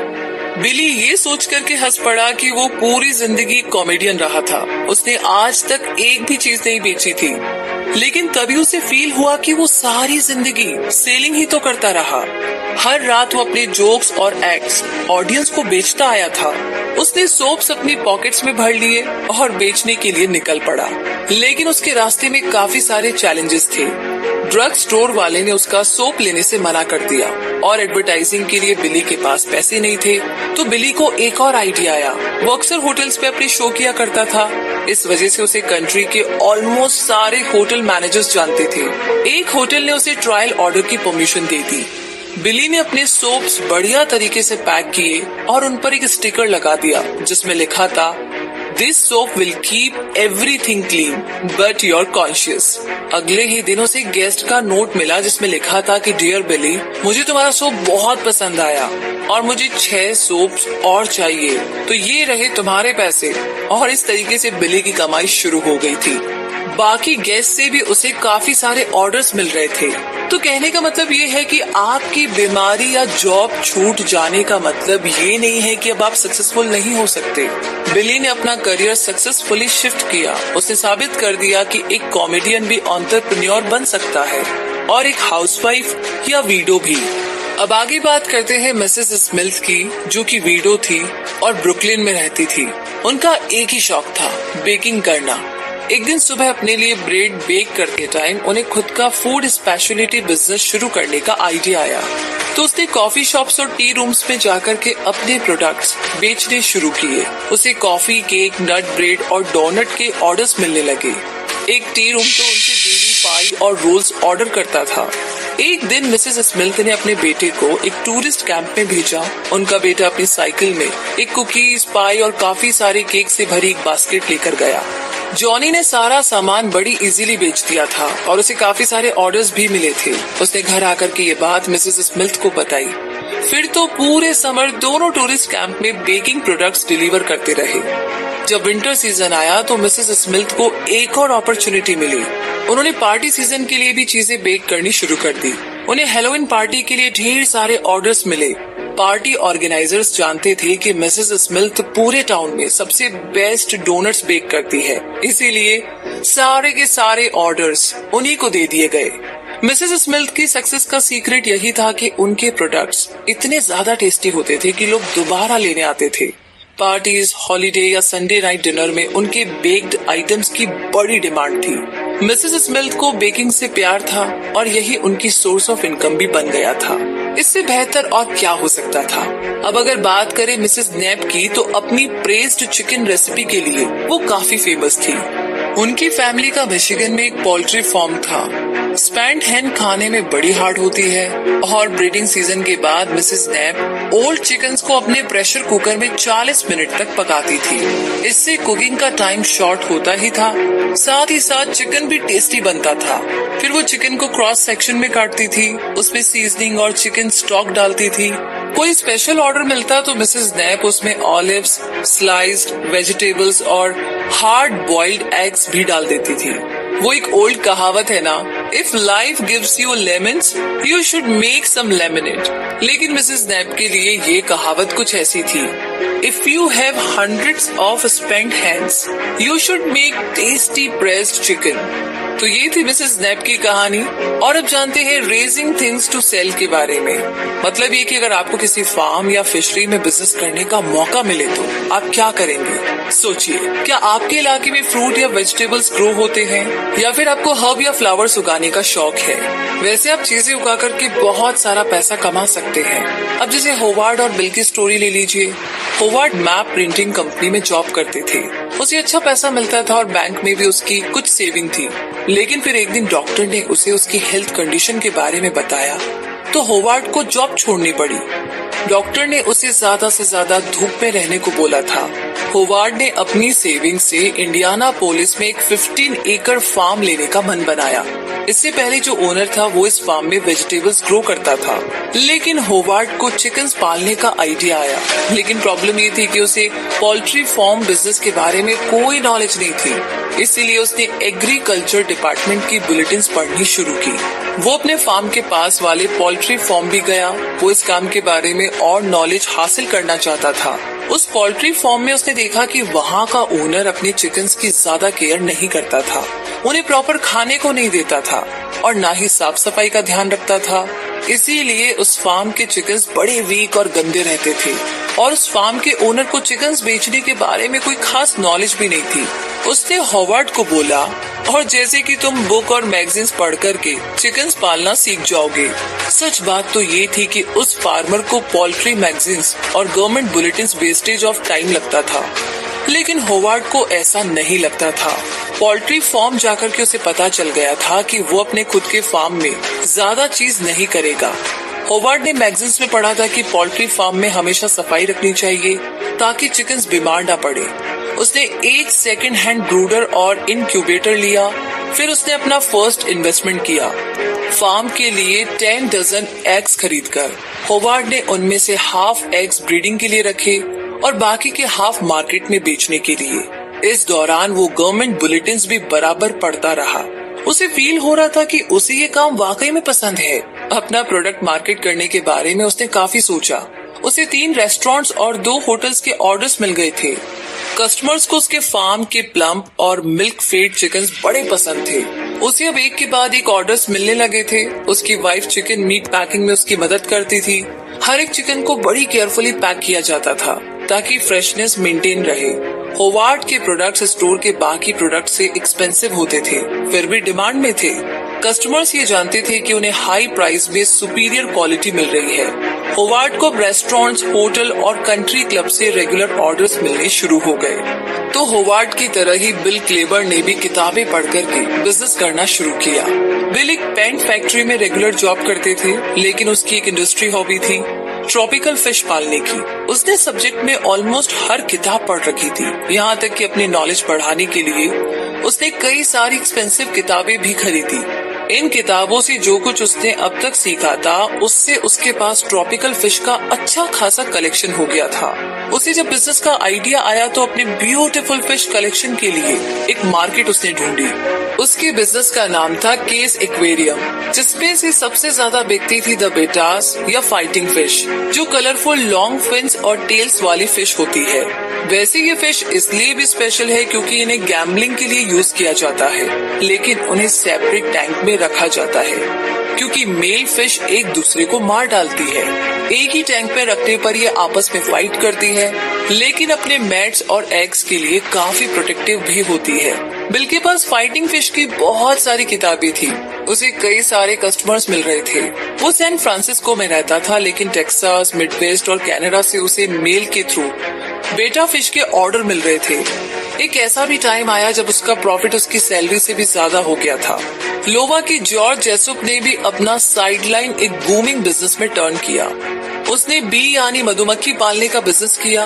बिली ये सोच करके हंस पड़ा कि वो पूरी जिंदगी कॉमेडियन रहा था। उसने आज तक एक भी चीज नहीं बेची थी, लेकिन तभी उसे फील हुआ कि वो सारी जिंदगी सेलिंग ही तो करता रहा। हर रात वो अपने जोक्स और एक्ट्स ऑडियंस को बेचता आया था। उसने सोप्स अपनी पॉकेट्स में भर लिए और बेचने के लिए निकल पड़ा, लेकिन उसके रास्ते में काफी सारे चैलेंजेस थे। ड्रग स्टोर वाले ने उसका सोप लेने से मना कर दिया और एडवर्टाइजिंग के लिए बिली के पास पैसे नहीं थे। तो बिली को एक और आइडिया आया। वो अक्सर होटल्स पे अपने शो किया करता था। इस वजह से उसे कंट्री के ऑलमोस्ट सारे होटल मैनेजर्स जानते थे। एक होटल ने उसे ट्रायल ऑर्डर की परमिशन दे दी। बिली ने अपने सोप्स बढ़िया तरीके से पैक किए और उन पर एक स्टिकर लगा दिया जिसमें लिखा था, this soap will keep everything clean but your conscious. अगले ही दिन उसे गेस्ट का नोट मिला जिसमें लिखा था कि डियर बिली, मुझे तुम्हारा सोप बहुत पसंद आया और मुझे 6 सोप्स और चाहिए, तो ये रहे तुम्हारे पैसे। और इस तरीके से बिली की कमाई शुरू हो गई थी। बाकी गेस्ट से भी उसे काफी सारे ऑर्डर्स मिल रहे थे। तो कहने का मतलब ये है कि आपकी बीमारी या जॉब छूट जाने का मतलब ये नहीं है कि अब आप सक्सेसफुल नहीं हो सकते। बिली ने अपना करियर सक्सेसफुली शिफ्ट किया। उसने साबित कर दिया कि एक कॉमेडियन भी एंटरप्रेन्योर बन सकता है और एक हाउसवाइफ या वीडो भी। अब आगे बात करते हैं मिसेस स्मिथ की, जो कि वीडो थी और ब्रुकलिन में रहती थी। उनका एक ही शौक था, बेकिंग करना। एक दिन सुबह अपने लिए ब्रेड बेक करते टाइम उन्हें खुद का फूड स्पेशलिटी बिजनेस शुरू करने का आइडिया आया। तो उसने कॉफी शॉप्स और टी रूम्स में जाकर के अपने प्रोडक्ट्स बेचने शुरू किए। उसे कॉफी, केक, नट ब्रेड और डोनट के ऑर्डर्स मिलने लगे। एक टी रूम तो उनसे बेबी पाई और रोल्स ऑर्डर करता था। एक दिन मिसेस स्मिथ ने अपने बेटे को एक टूरिस्ट कैंप में भेजा। उनका बेटा अपनी साइकिल में एक कुकीज, पाई और काफी सारे केक से भरी एक बास्केट लेकर गया। जॉनी ने सारा सामान बड़ी इजीली बेच दिया था और उसे काफी सारे ऑर्डर्स भी मिले थे। उसने घर आकर के ये बात मिसेस स्मिथ को बताई। फिर तो पूरे समर दोनों टूरिस्ट कैंप में बेकिंग प्रोडक्ट्स डिलीवर करते रहे। जब विंटर सीजन आया तो मिसेस स्मिथ को एक और अपॉर्चुनिटी मिली। उन्होंने पार्टी सीजन के लिए भी चीजें बेक करनी शुरू कर दी। उन्हें हैलोवीन पार्टी के लिए ढेर सारे ऑर्डर्स मिले। पार्टी ऑर्गेनाइजर्स जानते थे कि मिसेस स्मिथ पूरे टाउन में सबसे बेस्ट डोनट्स बेक करती है, इसीलिए सारे के सारे ऑर्डर्स उन्हीं को दे दिए गए। मिसेस स्मिथ की सक्सेस का सीक्रेट यही था कि उनके प्रोडक्ट्स इतने ज्यादा टेस्टी होते थे कि लोग दोबारा लेने आते थे। पार्टीज, हॉलिडे या संडे नाइट डिनर में उनके बेक्ड आइटम्स की बड़ी डिमांड थी। मिसेस स्मिथ को बेकिंग से प्यार था और यही उनकी सोर्स ऑफ इनकम भी बन गया था। इससे बेहतर और क्या हो सकता था। अब अगर बात करें मिसेस नेप की, तो अपनी प्रेज्ड चिकन रेसिपी के लिए वो काफी फेमस थी। उनकी फैमिली का मिशिगन में एक पोल्ट्री फार्म था। स्पैंड हैन खाने में बड़ी हार्ड होती है और ब्रीडिंग सीजन के बाद मिसेस नेप ओल्ड चिकन्स को अपने प्रेशर कुकर में 40 मिनट तक पकाती थी। इससे कुकिंग का टाइम शॉर्ट होता ही था, साथ ही साथ चिकन भी टेस्टी बनता था। फिर वो चिकन को क्रॉस सेक्शन में काटती थी, उसमें सीजनिंग और चिकन स्टॉक डालती थी। कोई स्पेशल ऑर्डर मिलता तो मिसेस नेप उसमें ऑलिव्स, स्लाइस्ड वेजिटेबल्स और हार्ड बॉइल्ड एग्स भी डाल देती थी। वो एक ओल्ड कहावत है ना, if life gives you lemons you should make some lemonade. लेकिन मिसेस नेप के लिए ये कहावत कुछ ऐसी थी, if you have hundreds of spent hands you should make tasty pressed chicken. तो ये थी मिसेस नेप की कहानी। और अब जानते हैं रेजिंग थिंग्स टू सेल के बारे में। मतलब ये कि अगर आपको किसी फार्म या फिशरी में बिजनेस करने का मौका मिले तो आप क्या करेंगे? सोचिए, क्या आपके इलाके में फ्रूट या वेजिटेबल्स ग्रो होते हैं या फिर आपको हर्ब या फ्लावर्स उगाने का शौक है? वैसे आप चीजें उगा करके बहुत सारा पैसा कमा सकते हैं। अब जैसे होवार्ड और बिल की स्टोरी ले लीजिए। होवार्ड मैप प्रिंटिंग कंपनी में जॉब करते थे। उसे अच्छा पैसा मिलता था और बैंक में भी उसकी कुछ सेविंग थी। लेकिन फिर एक दिन डॉक्टर ने उसे उसकी हेल्थ कंडीशन के बारे में बताया तो होवार्ड को जॉब छोड़नी पड़ी। डॉक्टर ने उसे ज्यादा से ज्यादा धूप में रहने को बोला था। होवार्ड ने अपनी सेविंग से इंडियानापोलिस में एक 15 एकड़ फार्म लेने का मन बनाया। इससे पहले जो ओनर था वो इस फार्म में वेजिटेबल्स ग्रो करता था, लेकिन होवार्ड को चिकन्स पालने का आइडिया आया। लेकिन प्रॉब्लम ये थी कि उसे पोल्ट्री फार्म बिजनेस के बारे में कोई नॉलेज नहीं थी। इसीलिए उसने एग्रीकल्चर डिपार्टमेंट की बुलेटिन्स पढ़नी शुरू की। वो अपने फार्म के पास वाले पोल्ट्री फार्म भी गया। वो इस काम के बारे में और नॉलेज हासिल करना चाहता था। उस पोल्ट्री फार्म में उसने देखा कि वहाँ का ओनर अपने चिकन्स की ज्यादा केयर नहीं करता था, उन्हें प्रॉपर खाने को नहीं देता था और ना ही साफ सफाई का ध्यान रखता था। इसीलिए उस फार्म के चिकन्स बड़े वीक और गंदे रहते थे और उस फार्म के ओनर को चिकन्स बेचने के बारे में कोई खास नॉलेज भी नहीं थी। उसने होवार्ड को बोला, और जैसे कि तुम बुक और मैगजीन्स पढ़ करके चिकन्स पालना सीख जाओगे। सच बात तो ये थी कि उस फार्मर को पोल्ट्री मैगजीन्स और government bulletins wastage of time लगता था, लेकिन होवार्ड को ऐसा नहीं लगता था। पोल्ट्री फार्म जाकर के उसे पता चल गया था कि वो अपने खुद के फार्म में ज्यादा चीज नहीं करेगा। होवार्ड ने मैगजीन्स में पढ़ा था कि पोल्ट्री फार्म में हमेशा सफाई रखनी चाहिए ताकि चिकन्स बीमार ना पड़े। उसने एक सेकंड हैंड ब्रूडर और इनक्यूबेटर लिया। फिर उसने अपना फर्स्ट इन्वेस्टमेंट किया। फार्म के लिए 10 डजन एग्स खरीदकर होवार्ड ने उनमें से हाफ एग्स ब्रीडिंग के लिए रखे और बाकी के हाफ मार्केट में बेचने के लिए। इस दौरान वो गवर्नमेंट बुलेटिन्स भी बराबर पढ़ता रहा। उसे फील हो रहा था कि उसे ये काम वाकई में पसंद है। अपना प्रोडक्ट मार्केट करने के बारे में उसने काफी सोचा। उसे 3 रेस्टोरेंट्स और 2 होटल्स के ऑर्डर्स मिल गए थे। कस्टमर्स को उसके फार्म के प्लम्प और मिल्क फेड चिकन्स बड़े पसंद थे। उसे अब एक के बाद एक ऑर्डर्स मिलने लगे थे। उसकी वाइफ चिकन मीट पैकिंग में उसकी मदद करती थी। हर एक चिकन को बड़ी केयरफुली पैक किया जाता था ताकि फ्रेशनेस मेंटेन रहे। होवार्ड के प्रोडक्ट्स स्टोर के बाकी प्रोडक्ट से एक्सपेंसिव होते थे, फिर भी डिमांड में थे। कस्टमर्स ये जानते थे कि उन्हें हाई प्राइस में सुपीरियर क्वालिटी मिल रही है। होवार्ड को रेस्टोरेंट्स, होटल और कंट्री क्लब से रेगुलर ऑर्डर्स मिलने शुरू हो गए। तो होवार्ड की तरह ही बिल क्लेबर ने भी किताबें पढ़ करके बिजनेस करना शुरू किया। बिल एक पेंट फैक्ट्री में रेगुलर जॉब करते थे, लेकिन उसकी एक इंडस्ट्री हॉबी थी ट्रॉपिकल फिश पालने की। उसने सब्जेक्ट में ऑलमोस्ट हर किताब पढ़ रखी थी, यहाँ तक कि अपनी नॉलेज बढ़ाने के लिए उसने कई सारी एक्सपेंसिव किताबें भी खरीदी। इन किताबों से जो कुछ उसने अब तक सीखा था, उससे उसके पास ट्रॉपिकल फिश का अच्छा खासा कलेक्शन हो गया था। उसे जब बिजनेस का आइडिया आया तो अपने ब्यूटीफुल फिश कलेक्शन के लिए एक मार्केट उसने ढूंढी। उसके बिजनेस का नाम था केस एक्वेरियम, जिसमें से सबसे ज्यादा बिकती थी द बेटास या फाइटिंग फिश, जो कलरफुल लॉन्ग फिन्स और टेल्स वाली फिश होती है। वैसे ये फिश इसलिए भी स्पेशल है क्योंकि इन्हें गैम्बलिंग के लिए यूज किया जाता है, लेकिन उन्हें सेपरेट टैंक में रखा जाता है क्योंकि मेल फिश एक दूसरे को मार डालती है। एक ही टैंक में रखने पर ये आपस में फाइट करती है, लेकिन अपने मैट्स और एग्स के लिए काफी प्रोटेक्टिव भी होती है। बिल के पास फाइटिंग फिश की बहुत सारी किताबें थी। उसे कई सारे कस्टमर्स मिल रहे थे। वो सैन फ्रांसिस्को में रहता था, लेकिन टेक्सास, मिडवेस्ट और कनाडा से उसे मेल के थ्रू बेटा फिश के ऑर्डर मिल रहे थे। एक ऐसा भी टाइम आया जब उसका प्रॉफिट उसकी सैलरी से भी ज्यादा हो गया था। लोवा की जॉर्ज जेसुप ने भी अपना साइडलाइन एक बूमिंग बिजनेस में टर्न किया। उसने बी यानी मधुमक्खी पालने का बिजनेस किया।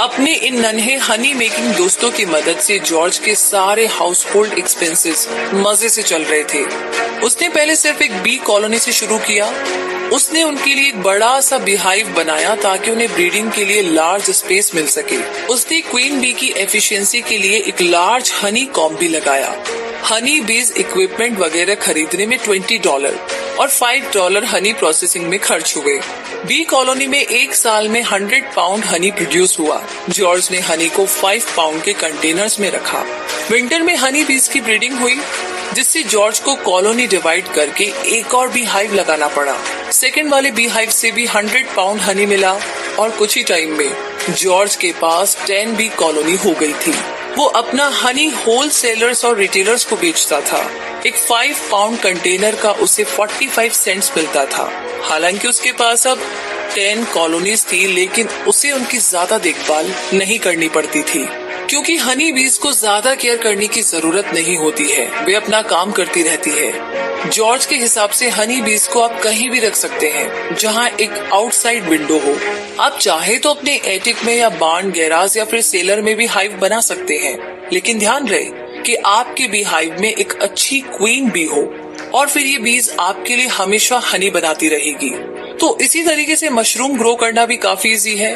अपने इन नन्हे हनी मेकिंग दोस्तों की मदद से जॉर्ज के सारे हाउस होल्ड एक्सपेंसेस मजे से चल रहे थे। उसने पहले सिर्फ एक बी कॉलोनी से शुरू किया। उसने उनके लिए एक बड़ा सा बीहाइव बनाया ताकि उन्हें ब्रीडिंग के लिए लार्ज स्पेस मिल सके। उसने क्वीन बी की एफिशिएंसी के लिए एक लार्ज हनी कॉम्ब भी लगाया। हनी बीज इक्विपमेंट वगैरह खरीदने में $20 और $5 हनी प्रोसेसिंग में खर्च हुए। बी कॉलोनी में एक साल में 100 पाउंड हनी प्रोड्यूस हुआ। जॉर्ज ने हनी को 5 पाउंड के कंटेनर्स में रखा। विंटर में हनी बीज की ब्रीडिंग हुई, जिससे जॉर्ज को कॉलोनी डिवाइड करके एक और बी हाइव लगाना पड़ा। सेकेंड वाले बी हाइव से भी 100 पाउंड हनी मिला और कुछ ही टाइम में जॉर्ज के पास 10 बी कॉलोनी हो गई थी। वो अपना हनी होलसेलर्स और रिटेलर्स को बेचता था। एक 5 पाउंड कंटेनर का उसे 45 सेंट्स मिलता था। हालांकि उसके पास अब 10 कॉलोनीज थी, लेकिन उसे उनकी ज्यादा देखभाल नहीं करनी पड़ती थी क्योंकि हनी बीज को ज्यादा केयर करने की जरूरत नहीं होती है, वे अपना काम करती रहती है। जॉर्ज के हिसाब से हनी बीज को आप कहीं भी रख सकते हैं जहां एक आउटसाइड विंडो हो। आप चाहे तो अपने एटिक में या बार्न, गैराज या फिर सेलर में भी हाइव बना सकते हैं, लेकिन ध्यान रहे कि आपके बी हाइव में एक अच्छी क्वीन बी हो और फिर ये बीज आपके लिए हमेशा हनी बनाती रहेगी। तो इसी तरीके से मशरूम ग्रो करना भी काफी इजी है।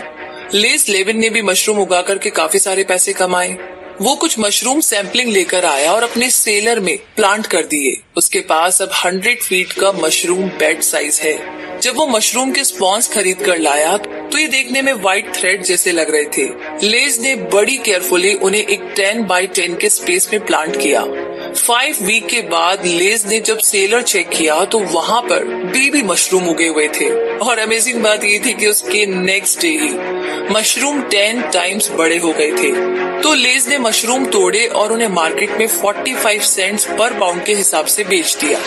लेस लेविन ने भी मशरूम उगा करके काफी सारे पैसे कमाए। वो कुछ मशरूम सैंपलिंग लेकर आया और अपने सेलर में प्लांट कर दिए। उसके पास अब 100 फीट का मशरूम बेड साइज है। जब वो मशरूम के स्पॉन्स खरीद कर लाया तो ये देखने में व्हाइट थ्रेड जैसे लग रहे थे। लेज ने बड़ी केयरफुली उन्हें एक 10 बाय 10 के स्पेस में प्लांट किया। 5 वीक के बाद लेज ने जब सेलर चेक किया तो वहाँ पर बेबी मशरूम उगे हुए थे और अमेजिंग बात ये थी कि उसके नेक्स्ट डे ही मशरूम 10 टाइम्स बड़े हो गए थे। तो लेज ने मशरूम तोड़े और उन्हें मार्केट में 45 सेंट्स पर पाउंड के हिसाब से बेच दिया।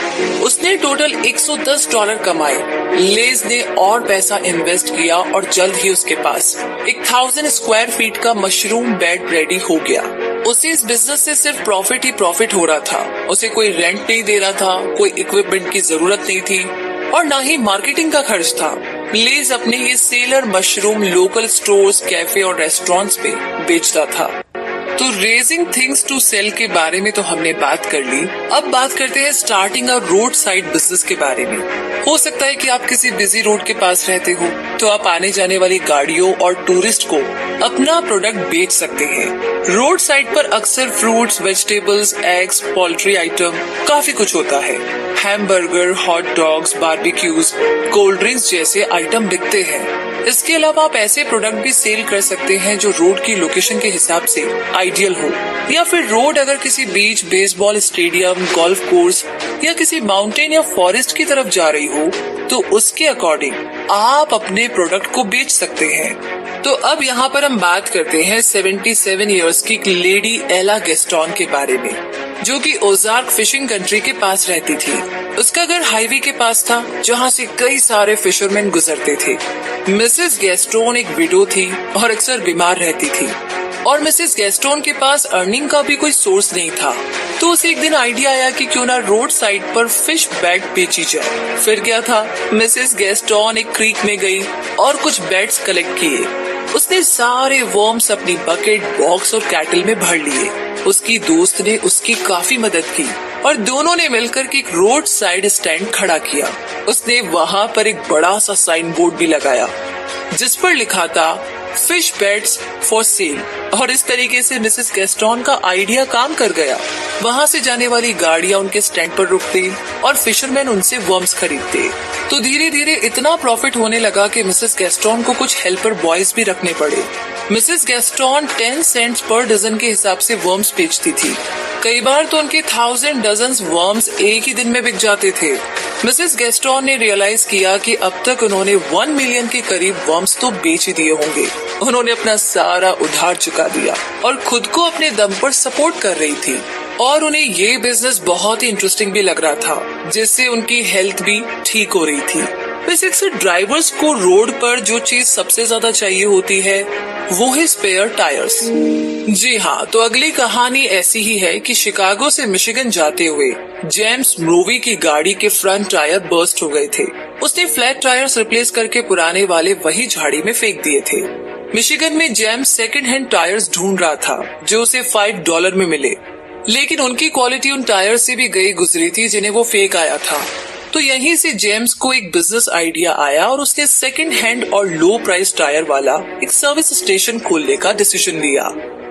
उसने टोटल $110 कमाए। लेज ने और पैसा इन्वेस्ट किया और जल्द ही उसके पास 1000 स्क्वायर फीट का मशरूम बेड रेडी हो गया। उसे इस बिजनेस से सिर्फ प्रॉफिट ही प्रॉफिट हो रहा था। उसे कोई रेंट नहीं दे रहा था, कोई इक्विपमेंट की जरूरत नहीं थी और न ही मार्केटिंग का खर्च था। लेज अपने ये seller mushroom local stores, cafe और रेस्टोरेंट्स पे बेचता था। तो रेजिंग थिंग्स टू सेल के बारे में तो हमने बात कर ली। अब बात करते हैं starting a road side business के बारे में। हो सकता है कि आप किसी बिजी रोड के पास रहते हो, तो आप आने जाने वाली गाड़ियों और टूरिस्ट को अपना प्रोडक्ट बेच सकते हैं। रोड साइड पर अक्सर fruits, vegetables, eggs, poultry item काफी कुछ होता है। Hamburger, hot dogs, barbecues, cold drinks जैसे आइटम बिकते हैं। इसके अलावा आप ऐसे प्रोडक्ट भी सेल कर सकते हैं जो रोड की लोकेशन के हिसाब से आइडियल हो, या फिर रोड अगर किसी बीच, बेसबॉल स्टेडियम, गोल्फ कोर्स या किसी माउंटेन या फॉरेस्ट की तरफ जा रही हो तो उसके अकॉर्डिंग आप अपने प्रोडक्ट को बेच सकते हैं। तो अब यहाँ पर हम बात करते हैं 77 इयर्स की लेडी एला गेस्टोन के बारे में, जो कि ओजार्क फिशिंग कंट्री के पास रहती थी। उसका घर हाईवे के पास था, जहाँ से कई सारे फिशरमैन गुजरते थे। मिसेस गैस्टोन एक विडो थी और अक्सर बीमार रहती थी, और मिसेस गैस्टोन के पास अर्निंग का भी कोई सोर्स नहीं था। तो उसे एक दिन आइडिया आया कि क्यों ना रोड साइड पर फिश बैट बेची जाए। फिर क्या था, मिसेस गैस्टोन एक क्रीक में गई और कुछ बैट्स कलेक्ट किए। उसने सारे वर्म्स अपनी बकेट, बॉक्स और कैटल में भर लिए। उसकी दोस्त ने उसकी काफी मदद की और दोनों ने मिलकर के एक रोड साइड स्टैंड खड़ा किया। उसने वहाँ पर एक बड़ा सा साइन बोर्ड भी लगाया जिस पर लिखा था फिश बैट्स फॉर सेल, और इस तरीके से मिसेस गैस्टोन का आइडिया काम कर गया। वहाँ से जाने वाली गाड़ियाँ उनके स्टैंड पर रुकती और फिशरमैन उनसे वर्म्स खरीदते। तो धीरे धीरे इतना प्रॉफिट होने लगा कि मिसेस गैस्टोन को कुछ हेल्पर बॉयज भी रखने पड़े। Mrs Gaston 10 cents per dozen के हिसाब से वर्म्स बेचती थी। कई बार तो उनके 1000 डजन वर्म्स एक ही दिन में बिक जाते थे। मिसेस गैस्टोन ने रियलाइज किया कि अब तक उन्होंने 1 मिलियन के करीब वर्म्स तो बेच ही दिए होंगे। उन्होंने अपना सारा उधार चुका दिया और खुद को अपने दम पर सपोर्ट कर रही थी, और उन्हें ये बिजनेस बहुत ही इंटरेस्टिंग भी लग रहा था, जिससे उनकी हेल्थ भी ठीक हो रही थी। वैसे अक्सर ड्राइवर्स को रोड पर जो चीज सबसे ज्यादा चाहिए होती है वो है स्पेयर टायर्स। जी हाँ, तो अगली कहानी ऐसी ही है कि शिकागो से मिशिगन जाते हुए जेम्स म्रोवी की गाड़ी के फ्रंट टायर बर्स्ट हो गए थे। उसने फ्लैट टायर्स रिप्लेस करके पुराने वाले वही झाड़ी में फेंक दिए थे। मिशिगन में जेम्स सेकंड हैंड टायर्स ढूंढ रहा था जो उसे $5 में मिले, लेकिन उनकी क्वालिटी उन टायर से भी गई गुजरी थी जिन्हें वो फेंक आया था। तो यहीं से जेम्स को एक बिजनेस आइडिया आया और उसने सेकंड हैंड और लो प्राइस टायर वाला एक सर्विस स्टेशन खोलने का डिसीजन लिया।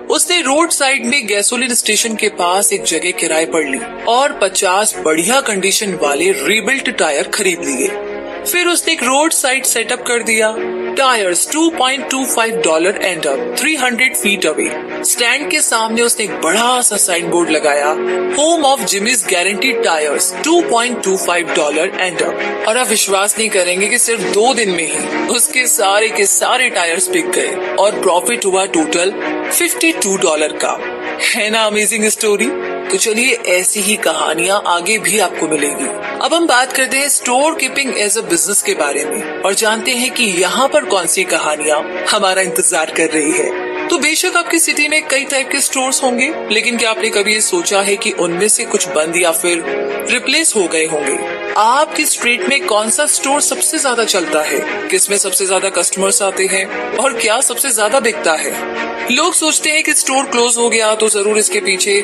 उसने रोड साइड में गैसोलीन स्टेशन के पास एक जगह किराए पर ली और 50 बढ़िया कंडीशन वाले रीबिल्ट टायर खरीद लिए। फिर उसने एक रोड साइड सेटअप कर दिया। Tyres $2.25 and up 300 feet away. Stand के सामने उसने एक बड़ा सा साइन बोर्ड लगाया, home of Jimmy's guaranteed tyres $2.25 and up. और आप विश्वास नहीं करेंगे कि सिर्फ 2 दिन में ही उसके सारे के सारे टायर्स बिक गए और प्रॉफिट हुआ टोटल $52 का। है ना अमेजिंग स्टोरी? तो चलिए ऐसी ही कहानियाँ आगे भी आपको मिलेगी। अब हम बात करते हैं store keeping as a business के बारे में और जानते हैं कि यहाँ पर कौन सी कहानियाँ हमारा इंतजार कर रही है। तो बेशक आपकी सिटी में कई टाइप के स्टोर्स होंगे, लेकिन क्या आपने कभी ये सोचा है कि उनमें से कुछ बंद या फिर रिप्लेस हो गए होंगे? आपकी स्ट्रीट में कौन सा स्टोर सबसे ज्यादा चलता है, किसमें सबसे ज्यादा कस्टमर्स आते हैं और क्या सबसे ज्यादा बिकता है? लोग सोचते हैं कि स्टोर क्लोज हो गया तो जरूर इसके पीछे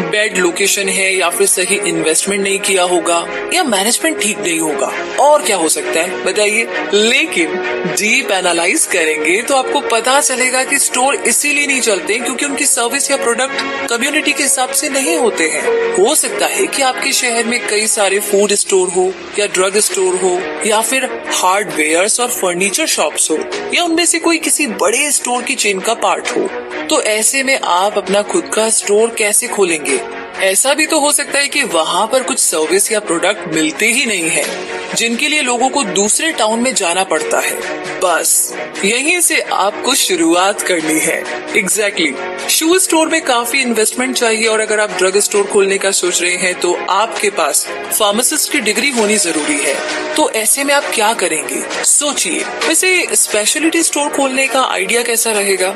बैड लोकेशन है या फिर सही इन्वेस्टमेंट नहीं किया होगा या मैनेजमेंट ठीक नहीं होगा, और क्या हो सकता है बताइए। लेकिन डीप एनालाइज करेंगे तो आपको पता चलेगा कि स्टोर इसीलिए नहीं चलते क्योंकि उनकी सर्विस या प्रोडक्ट कम्युनिटी के हिसाब से नहीं होते हैं। हो सकता है कि आपके शहर में कई सारे फूड स्टोर हो या ड्रग स्टोर हो या फिर हार्डवेयर और फर्नीचर शॉप्स हो या उनमें से कोई किसी बड़े स्टोर की चेन का पार्ट हो। तो ऐसे में आप अपना खुद का स्टोर कैसे खोलेंगे? ऐसा भी तो हो सकता है कि वहाँ पर कुछ सर्विस या प्रोडक्ट मिलते ही नहीं है, जिनके लिए लोगों को दूसरे टाउन में जाना पड़ता है। बस यहीं से आपको शुरुआत करनी है। एग्जैक्टली। शू स्टोर में काफी इन्वेस्टमेंट चाहिए, और अगर आप ड्रग स्टोर खोलने का सोच रहे हैं तो आपके पास फार्मासिस्ट की डिग्री होनी जरूरी है। तो ऐसे में आप क्या करेंगे सोचिए। वैसे स्पेशलिटी स्टोर खोलने का आइडिया कैसा रहेगा?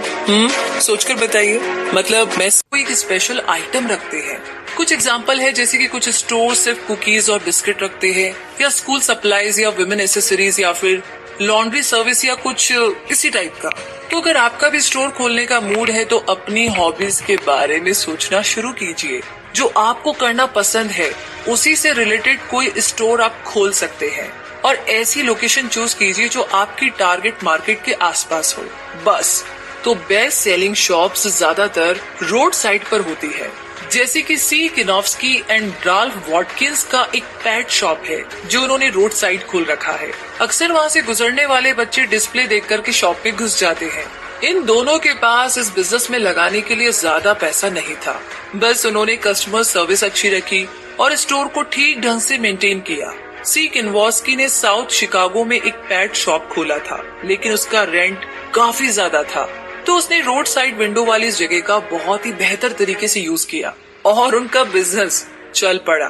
सोचकर बताइए। मतलब मैं कोई एक स्पेशल आइटम रखते हैं। कुछ एग्जाम्पल है जैसे कि कुछ स्टोर सिर्फ कुकीज और बिस्किट रखते हैं, या स्कूल सप्लाईज या वुमेन एसेसरीज या फिर लॉन्ड्री सर्विस या कुछ इसी टाइप का। तो अगर आपका भी स्टोर खोलने का मूड है तो अपनी हॉबीज के बारे में सोचना शुरू कीजिए। जो आपको करना पसंद है उसी से रिलेटेड कोई स्टोर आप खोल सकते हैं, और ऐसी लोकेशन चूज कीजिए जो आपकी टारगेट मार्केट के आसपास हो। बस। तो बेस्ट सेलिंग शॉप्स ज्यादातर रोड साइड पर होती है, जैसे कि सी किनोफ्स्की एंड राल्फ वॉटकिंस का एक पेट शॉप है जो उन्होंने रोड साइड खोल रखा है। अक्सर वहाँ से गुजरने वाले बच्चे डिस्प्ले देखकर के शॉप में घुस जाते हैं। इन दोनों के पास इस बिजनेस में लगाने के लिए ज्यादा पैसा नहीं था, बस उन्होंने कस्टमर सर्विस अच्छी रखी और स्टोर को ठीक ढंग से मेंटेन किया। सी किनोफ्स्की ने साउथ शिकागो में एक पेट शॉप खोला था, लेकिन उसका रेंट काफी ज्यादा था, तो उसने रोड साइड विंडो वाली इस जगह का बहुत ही बेहतर तरीके से यूज किया और उनका बिजनेस चल पड़ा।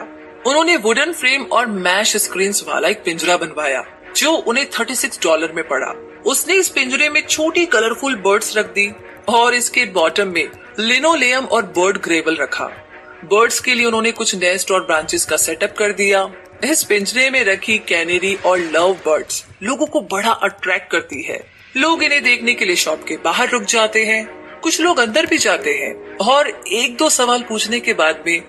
उन्होंने वुडन फ्रेम और मैश स्क्रीन्स वाला एक पिंजरा बनवाया जो उन्हें $36 में पड़ा। उसने इस पिंजरे में छोटी कलरफुल बर्ड्स रख दी और इसके बॉटम में लिनोलेयम और बर्ड ग्रेवल रखा। बर्ड्स के लिए उन्होंने कुछ नेस्ट और ब्रांचेस का सेटअप कर दिया। इस पिंजरे में रखी कैनेरी और लव बर्ड्स लोगों को बड़ा अट्रैक्ट करती है। लोग इन्हें देखने के लिए शॉप के बाहर रुक जाते हैं, कुछ लोग अंदर भी जाते हैं और एक दो सवाल पूछने के बाद में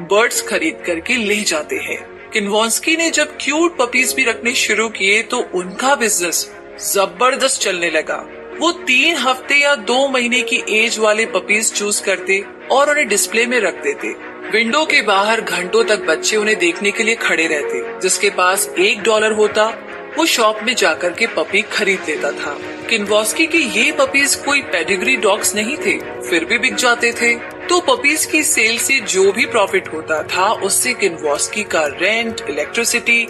बर्ड्स खरीद करके ले जाते हैं। किन्वॉन्स्की ने जब क्यूट पपीज भी रखने शुरू किए तो उनका बिजनेस जबरदस्त चलने लगा। वो 3 हफ्ते या 2 महीने की एज वाले पपीज चूज करते और उन्हें डिस्प्ले में रख देते। विंडो के बाहर घंटों तक बच्चे उन्हें देखने के लिए खड़े रहते। जिसके पास $1 होता वो शॉप में जाकर के पपी खरीद लेता था। किन्वॉस्की के ये पपीज कोई पेडिग्री डॉग्स नहीं थे, फिर भी बिक जाते थे। तो पपीज की सेल से जो भी प्रॉफिट होता था उससे किन्वॉस्की का रेंट, इलेक्ट्रिसिटी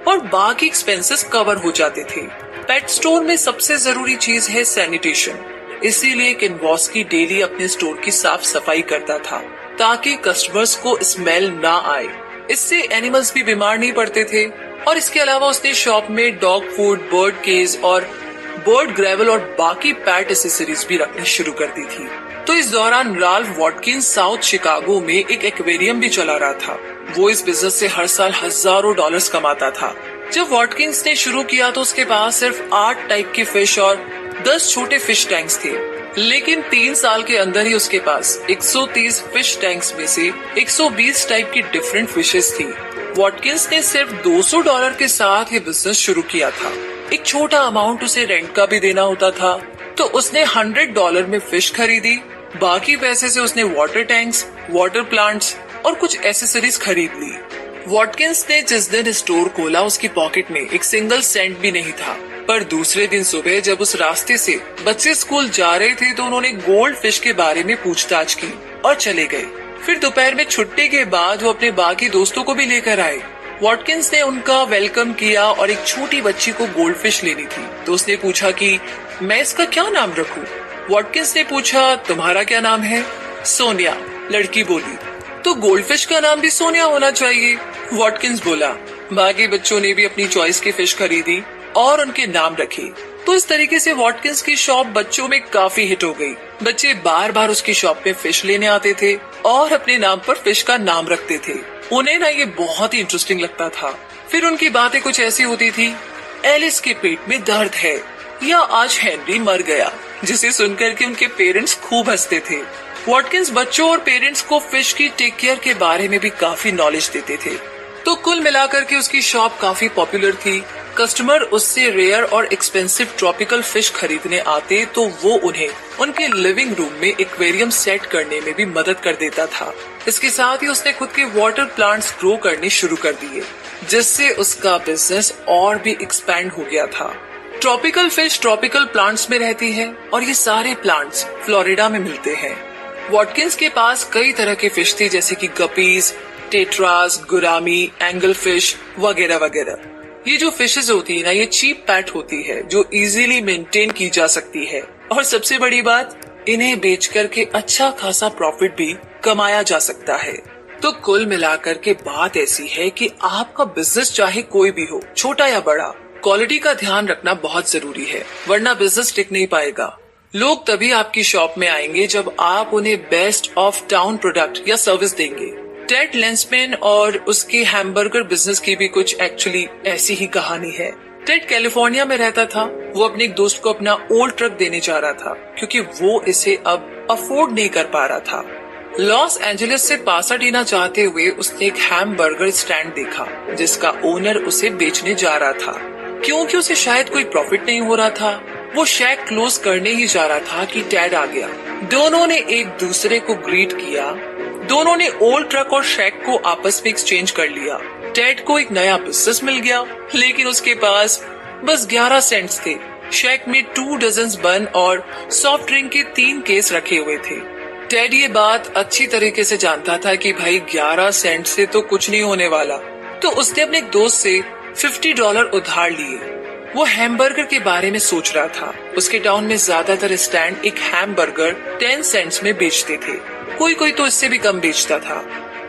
और बाकी एक्सपेंसेस कवर हो जाते थे। पेट स्टोर में सबसे जरूरी चीज है सैनिटेशन, इसीलिए किन्वॉस्की डेली अपने स्टोर की साफ सफाई करता था ताकि कस्टमर्स को स्मेल ना आए। इससे एनिमल्स भी बीमार नहीं पड़ते थे। और इसके अलावा उसने शॉप में डॉग फूड, बर्ड केज और बर्ड ग्रेवल और बाकी पैट एसेसरीज भी रखनी शुरू कर दी थी। तो इस दौरान राल्फ वॉटकिंस साउथ शिकागो में एक एक्वेरियम भी चला रहा था। वो इस बिजनेस से हर साल हजारों डॉलर्स कमाता था। जब वॉटकिंस ने शुरू किया तो उसके पास सिर्फ 8 टाइप के फिश और 10 छोटे फिश टैंक्स थे, लेकिन 3 साल के अंदर ही उसके पास 130 फिश टैंक्स में से 120 टाइप की डिफरेंट फिशेस थी। वॉटकिंस ने सिर्फ $200 के साथ ये बिजनेस शुरू किया था। एक छोटा अमाउंट उसे रेंट का भी देना होता था, तो उसने $100 में फिश खरीदी। बाकी पैसे से उसने वाटर टैंक्स, वाटर प्लांट्स और कुछ एसेसरीज खरीद ली। वॉटकिंस ने जिस दिन स्टोर खोला उसकी पॉकेट में एक सिंगल सेंट भी नहीं था, पर दूसरे दिन सुबह जब उस रास्ते से बच्चे स्कूल जा रहे थे तो उन्होंने गोल्ड फिश के बारे में पूछताछ की और चले गए। फिर दोपहर में छुट्टी के बाद वो अपने बाकी दोस्तों को भी लेकर आए। वॉटकिंस ने उनका वेलकम किया और एक छोटी बच्ची को गोल्ड फिश लेनी थी, तो उसने पूछा कि मैं इसका क्या नाम रखूं? वॉटकिंस ने पूछा तुम्हारा क्या नाम है? सोनिया, लड़की बोली। तो गोल्डफिश का नाम भी सोनिया होना चाहिए, वॉटकिंस बोला। बाकी बच्चों ने भी अपनी चॉइस की फिश खरीदी और उनके नाम रखे। तो इस तरीके से वॉटकिंस की शॉप बच्चों में काफी हिट हो गई। बच्चे बार बार उसकी शॉप में फिश लेने आते थे और अपने नाम पर फिश का नाम रखते थे। उन्हें ना ये बहुत ही इंटरेस्टिंग लगता था। फिर उनकी बातें कुछ ऐसी होती थी, एलिस के पेट में दर्द है या आज हेनरी मर गया, जिसे सुनकर के उनके पेरेंट्स खूब हंसते थे। वॉटकिंस बच्चों और पेरेंट्स को फिश की टेक केयर के बारे में भी काफी नॉलेज देते थे। तो कुल मिलाकर के उसकी शॉप काफी पॉपुलर थी। कस्टमर उससे रेयर और एक्सपेंसिव ट्रॉपिकल फिश खरीदने आते तो वो उन्हें उनके लिविंग रूम में एक्वेरियम सेट करने में भी मदद कर देता था। इसके साथ ही उसने खुद के वाटर प्लांट्स ग्रो करने शुरू कर दिए, जिससे उसका बिजनेस और भी एक्सपैंड हो गया था। ट्रॉपिकल फिश ट्रॉपिकल प्लांट्स में रहती है और ये सारे प्लांट्स फ्लोरिडा में मिलते हैं। वॉटकिंस के पास कई तरह के फिश थे, जैसे कि गपीज, टेट्रास, गुरामी, एंगल फिश वगैरह वगैरह। ये जो फिशेस होती है ना, ये चीप पैट होती है जो इजीली मेंटेन की जा सकती है और सबसे बड़ी बात, इन्हें बेच करके अच्छा खासा प्रॉफिट भी कमाया जा सकता है। तो कुल मिलाकर के बात ऐसी है कि आपका बिजनेस चाहे कोई भी हो, छोटा या बड़ा, क्वालिटी का ध्यान रखना बहुत जरूरी है, वरना बिजनेस टिक नहीं पाएगा। लोग तभी आपकी शॉप में आएंगे जब आप उन्हें बेस्ट ऑफ टाउन प्रोडक्ट या सर्विस देंगे। टेड लेंसमैन और उसके हैमबर्गर बिजनेस की भी कुछ एक्चुअली ऐसी ही कहानी है। टेड कैलिफोर्निया में रहता था। वो अपने एक दोस्त को अपना ओल्ड ट्रक देने जा रहा था क्योंकि वो इसे अब अफोर्ड नहीं कर पा रहा था। लॉस एंजलिस से पासाडीना जाते हुए उसने एक हैमबर्गर स्टैंड देखा जिसका ओनर उसे बेचने जा रहा था। क्योंकि उसे शायद कोई प्रॉफिट नहीं हो रहा था, वो शैक क्लोज करने ही जा रहा था कि टेड आ गया। दोनों ने एक दूसरे को ग्रीट किया। दोनों ने ओल्ड ट्रक और शैक को आपस में एक्सचेंज कर लिया। टेड को एक नया बिजनेस मिल गया, लेकिन उसके पास बस 11 सेंट्स थे। शैक में 2 डजन बन और सॉफ्ट ड्रिंक के 3 केस रखे हुए थे। टेड ये बात अच्छी तरीके से जानता था कि भाई 11 सेंट से तो कुछ नहीं होने वाला, तो उसने अपने दोस्त से $50 उधार लिए। वो हैमबर्गर के बारे में सोच रहा था। उसके टाउन में ज्यादातर स्टैंड एक हैमबर्गर 10 सेंट्स में बेचते थे, कोई कोई तो इससे भी कम बेचता था।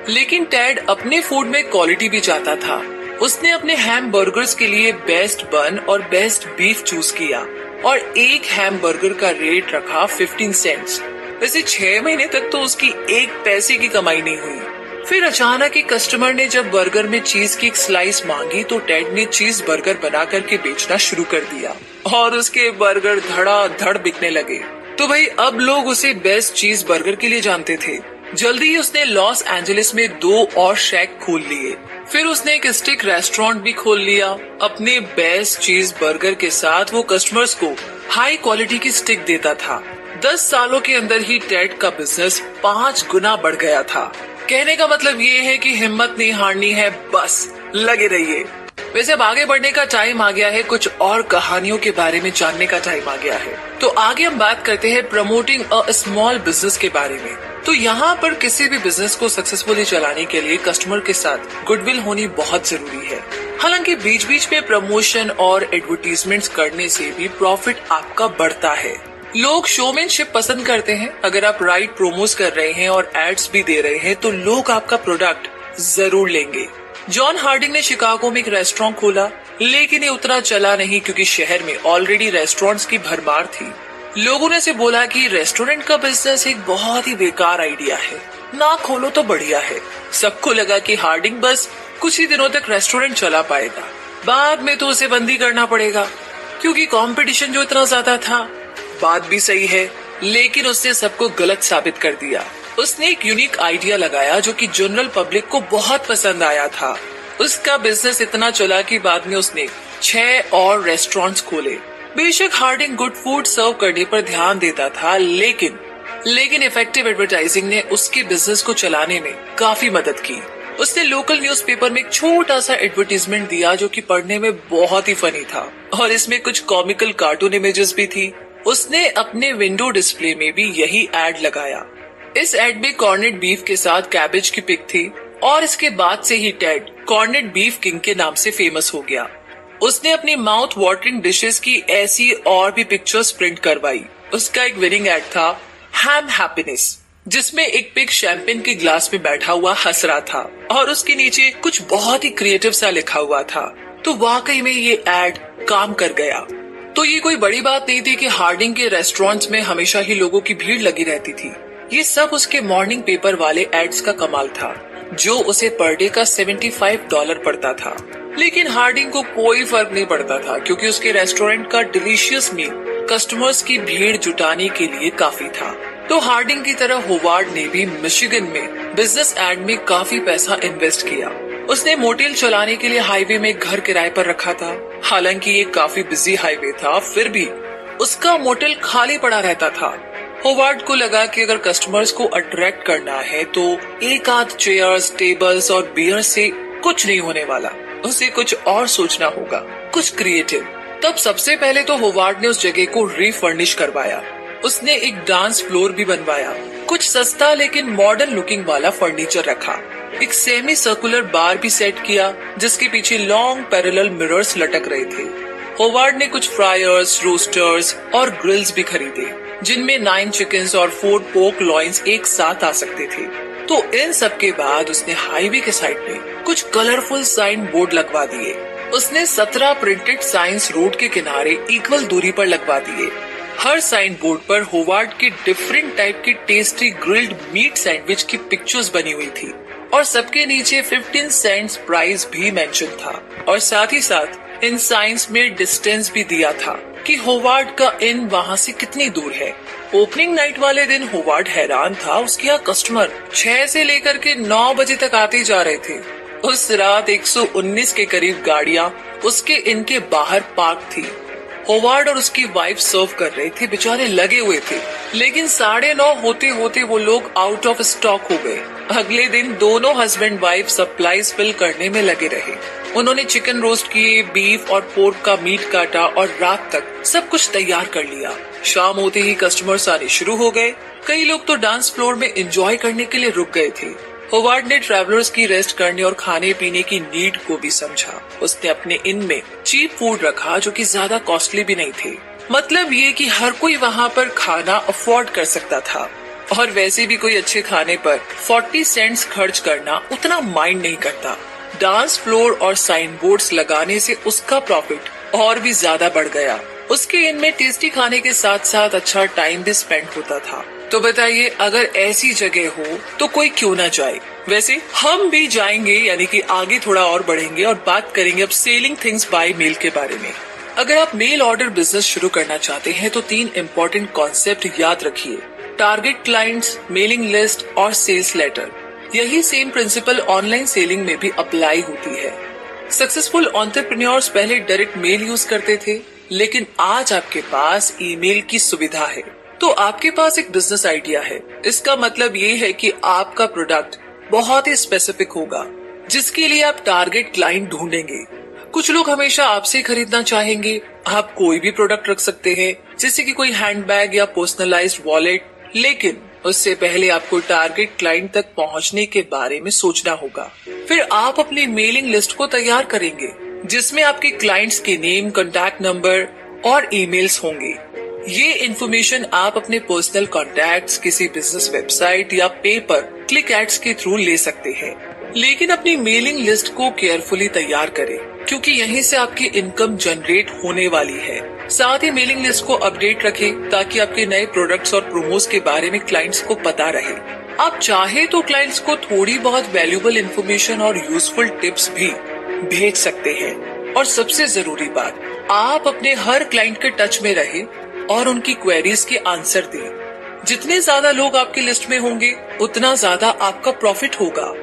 लेकिन टेड अपने फूड में क्वालिटी भी चाहता था। उसने अपने हैम बर्गर्स के लिए बेस्ट बन और बेस्ट बीफ चूज किया और एक हैम बर्गर का रेट रखा 15 सेंट्स। वैसे 6 महीने तक तो उसकी 1 पैसे की कमाई नहीं हुई। फिर अचानक एक कस्टमर ने जब बर्गर में चीज की एक स्लाइस मांगी तो टेड ने चीज बर्गर बना करके बेचना शुरू कर दिया और उसके बर्गर धड़ाधड़ बिकने लगे। तो भाई अब लोग उसे बेस्ट चीज बर्गर के लिए जानते थे। जल्दी ही उसने लॉस एंजलिस में 2 और शैक खोल लिए। फिर उसने एक स्टिक रेस्टोरेंट भी खोल लिया। अपने बेस्ट चीज बर्गर के साथ वो कस्टमर्स को हाई क्वालिटी की स्टिक देता था। 10 सालों के अंदर ही टेड का बिजनेस 5 गुना बढ़ गया था। कहने का मतलब ये है कि हिम्मत नहीं हारनी है, बस लगे रहिए। वैसे अब आगे बढ़ने का टाइम आ गया है, कुछ और कहानियों के बारे में जानने का टाइम आ गया है। तो आगे हम बात करते हैं प्रमोटिंग अ स्मॉल बिजनेस के बारे में। तो यहाँ पर किसी भी बिजनेस को सक्सेसफुली चलाने के लिए कस्टमर के साथ गुडविल होनी बहुत जरूरी है। हालांकि बीच बीच में प्रमोशन और एडवर्टीजमेंट्स करने से भी प्रॉफिट आपका बढ़ता है। लोग शोमैनशिप पसंद करते हैं। अगर आप राइट प्रोमोस कर रहे हैं और एड्स भी दे रहे हैं तो लोग आपका प्रोडक्ट जरूर लेंगे। जॉन हार्डिंग ने शिकागो में एक रेस्टोरेंट खोला, लेकिन ये उतना चला नहीं क्योंकि शहर में ऑलरेडी रेस्टोरेंट्स की भरमार थी। लोगों ने उसे बोला कि रेस्टोरेंट का बिजनेस एक बहुत ही बेकार आइडिया है, ना खोलो तो बढ़िया है। सबको लगा कि हार्डिंग बस कुछ ही दिनों तक रेस्टोरेंट चला पाएगा, बाद में तो उसे बंद ही करना पड़ेगा क्योंकि कंपटीशन जो इतना ज्यादा था। बात भी सही है, लेकिन उसने सबको गलत साबित कर दिया। उसने एक यूनिक आइडिया लगाया जो कि जनरल पब्लिक को बहुत पसंद आया था। उसका बिजनेस इतना चला कि बाद में उसने 6 और रेस्टोरेंट्स खोले। बेशक हार्डिंग गुड फूड सर्व करने पर ध्यान देता था, लेकिन इफेक्टिव एडवर्टाइजिंग ने उसके बिजनेस को चलाने में काफी मदद की। उसने लोकल न्यूज़पेपर में एक छोटा सा एडवर्टीजमेंट दिया जो कि पढ़ने में बहुत ही फनी था और इसमें कुछ कॉमिकल कार्टून इमेजेस भी थी। उसने अपने विंडो डिस्प्ले में भी यही एड लगाया। इस एड में कॉर्नेड बीफ के साथ कैबेज की पिक थी और इसके बाद से ही टेड कॉर्नेड बीफ किंग के नाम से फेमस हो गया। उसने अपनी माउथ वाटरिंग डिशेस की ऐसी और भी पिक्चर्स प्रिंट करवाई। उसका एक विनिंग एड था हैम हैप्पीनेस, जिसमें एक पिग शैंपेन के ग्लास में बैठा हुआ हंस रहा था और उसके नीचे कुछ बहुत ही क्रिएटिव सा लिखा हुआ था। तो वाकई में ये एड काम कर गया। तो ये कोई बड़ी बात नहीं थी कि हार्डिंग के रेस्टोरेंट्स में हमेशा ही लोगों की भीड़ लगी रहती थी। ये सब उसके मॉर्निंग पेपर वाले एड्स का कमाल था, जो उसे पर डे का $75 पड़ता था। लेकिन हार्डिंग को कोई फर्क नहीं पड़ता था क्योंकि उसके रेस्टोरेंट का डिलीशियस मील कस्टमर्स की भीड़ जुटाने के लिए काफी था। तो हार्डिंग की तरह होवार्ड ने भी मिशिगन में बिजनेस एड में काफी पैसा इन्वेस्ट किया। उसने मोटेल चलाने के लिए हाईवे में एक घर किराए पर रखा था। हालांकि ये काफी बिजी हाईवे था, फिर भी उसका मोटेल खाली पड़ा रहता था। होवार्ड को लगा कि अगर कस्टमर्स को अट्रैक्ट करना है तो एक आध चेयर्स, टेबल्स और बियर से कुछ नहीं होने वाला। उसे कुछ और सोचना होगा, कुछ क्रिएटिव। तब सबसे पहले तो होवार्ड ने उस जगह को रीफर्निश करवाया। उसने एक डांस फ्लोर भी बनवाया, कुछ सस्ता लेकिन मॉडर्न लुकिंग वाला फर्नीचर रखा, एक सेमी सर्कुलर बार भी सेट किया जिसके पीछे लॉन्ग पैरेलल मिरर्स लटक रहे थे। होवार्ड ने कुछ फ्रायर्स, रोस्टर्स और ग्रिल्स भी खरीदे जिनमें 9 चिकन्स और 4 पोर्क लॉइंस एक साथ आ सकते थे। तो इन सब के बाद उसने हाईवे के साइड में कुछ कलरफुल साइन बोर्ड लगवा दिए। उसने 17 प्रिंटेड साइंस रोड के किनारे इक्वल दूरी पर लगवा दिए। हर साइन बोर्ड पर होवार्ड के डिफरेंट टाइप की टेस्टी ग्रिल्ड मीट सैंडविच की पिक्चर्स बनी हुई थी और सबके नीचे 15 सेंट्स प्राइस भी मेंशन था। और साथ ही साथ इन साइंस में डिस्टेंस भी दिया था कि होवार्ड का इन वहाँ से कितनी दूर है। ओपनिंग नाइट वाले दिन होवार्ड हैरान था, उसके यहाँ कस्टमर 6 से लेकर के 9 बजे तक आते जा रहे थे। उस रात 119 के करीब गाड़ियाँ उसके इनके बाहर पार्क थी। होवार्ड और उसकी वाइफ सर्व कर रहे थे, बेचारे लगे हुए थे, लेकिन 9:30 होते होते वो लोग आउट ऑफ स्टॉक हो गए। अगले दिन दोनों हस्बैंड वाइफ सप्लाईज फिल करने में लगे रहे। उन्होंने चिकन रोस्ट किए, बीफ और पोर्क का मीट काटा और रात तक सब कुछ तैयार कर लिया। शाम होते ही कस्टमर्स आने शुरू हो गए। कई लोग तो डांस फ्लोर में एंजॉय करने के लिए रुक गए थे। होवार्ड ने ट्रैवलर्स की रेस्ट करने और खाने पीने की नीड को भी समझा। उसने अपने इन में चीप फूड रखा जो कि ज्यादा कॉस्टली भी नहीं थे। मतलब ये कि हर कोई वहाँ पर खाना अफोर्ड कर सकता था। और वैसे भी कोई अच्छे खाने पर 40 सेंट्स खर्च करना उतना माइंड नहीं करता। डांस फ्लोर और साइन बोर्ड्स लगाने से उसका प्रॉफिट और भी ज्यादा बढ़ गया। उसके इनमें टेस्टी खाने के साथ साथ अच्छा टाइम भी स्पेंड होता था। तो बताइए, अगर ऐसी जगह हो तो कोई क्यों ना जाए। वैसे हम भी जाएंगे, यानी कि आगे थोड़ा और बढ़ेंगे और बात करेंगे अब सेलिंग थिंग्स बाय मेल के बारे में। अगर आप मेल ऑर्डर बिजनेस शुरू करना चाहते हैं तो 3 इम्पोर्टेंट कॉन्सेप्ट याद रखिए: टारगेट क्लाइंट्स, मेलिंग लिस्ट और सेल्स लेटर। यही सेम प्रिंसिपल ऑनलाइन सेलिंग में भी अप्लाई होती है। सक्सेसफुल एंटरप्रेन्योर्स पहले डायरेक्ट मेल यूज करते थे, लेकिन आज आपके पास ईमेल की सुविधा है। तो आपके पास एक बिजनेस आइडिया है। इसका मतलब ये है कि आपका प्रोडक्ट बहुत ही स्पेसिफिक होगा, जिसके लिए आप टारगेट क्लाइंट ढूंढेंगे। कुछ लोग हमेशा आपसे खरीदना चाहेंगे। आप कोई भी प्रोडक्ट रख सकते हैं, जैसे कि कोई हैंडबैग या पर्सनलाइज्ड वॉलेट, लेकिन उससे पहले आपको टारगेट क्लाइंट तक पहुंचने के बारे में सोचना होगा। फिर आप अपनी मेलिंग लिस्ट को तैयार करेंगे, जिसमें आपके क्लाइंट्स के नेम, कॉन्टैक्ट नंबर और ईमेल्स होंगे। ये इन्फॉर्मेशन आप अपने पर्सनल कॉन्टैक्ट्स, किसी बिजनेस वेबसाइट या पे पर क्लिक एड्स के थ्रू ले सकते हैं। लेकिन अपनी मेलिंग लिस्ट को केयरफुली तैयार करें, क्योंकि यहीं से आपकी इनकम जनरेट होने वाली है। साथ ही मेलिंग लिस्ट को अपडेट रखें, ताकि आपके नए प्रोडक्ट्स और प्रोमोस के बारे में क्लाइंट्स को पता रहे। आप चाहे तो क्लाइंट्स को थोड़ी बहुत वैल्यूएबल इन्फॉर्मेशन और यूजफुल टिप्स भी भेज सकते हैं। और सबसे जरूरी बात, आप अपने हर क्लाइंट के टच में रहे और उनकी क्वेरीज के आंसर दें। जितने ज्यादा लोग आपकी लिस्ट में होंगे, उतना ज्यादा आपका प्रॉफिट होगा।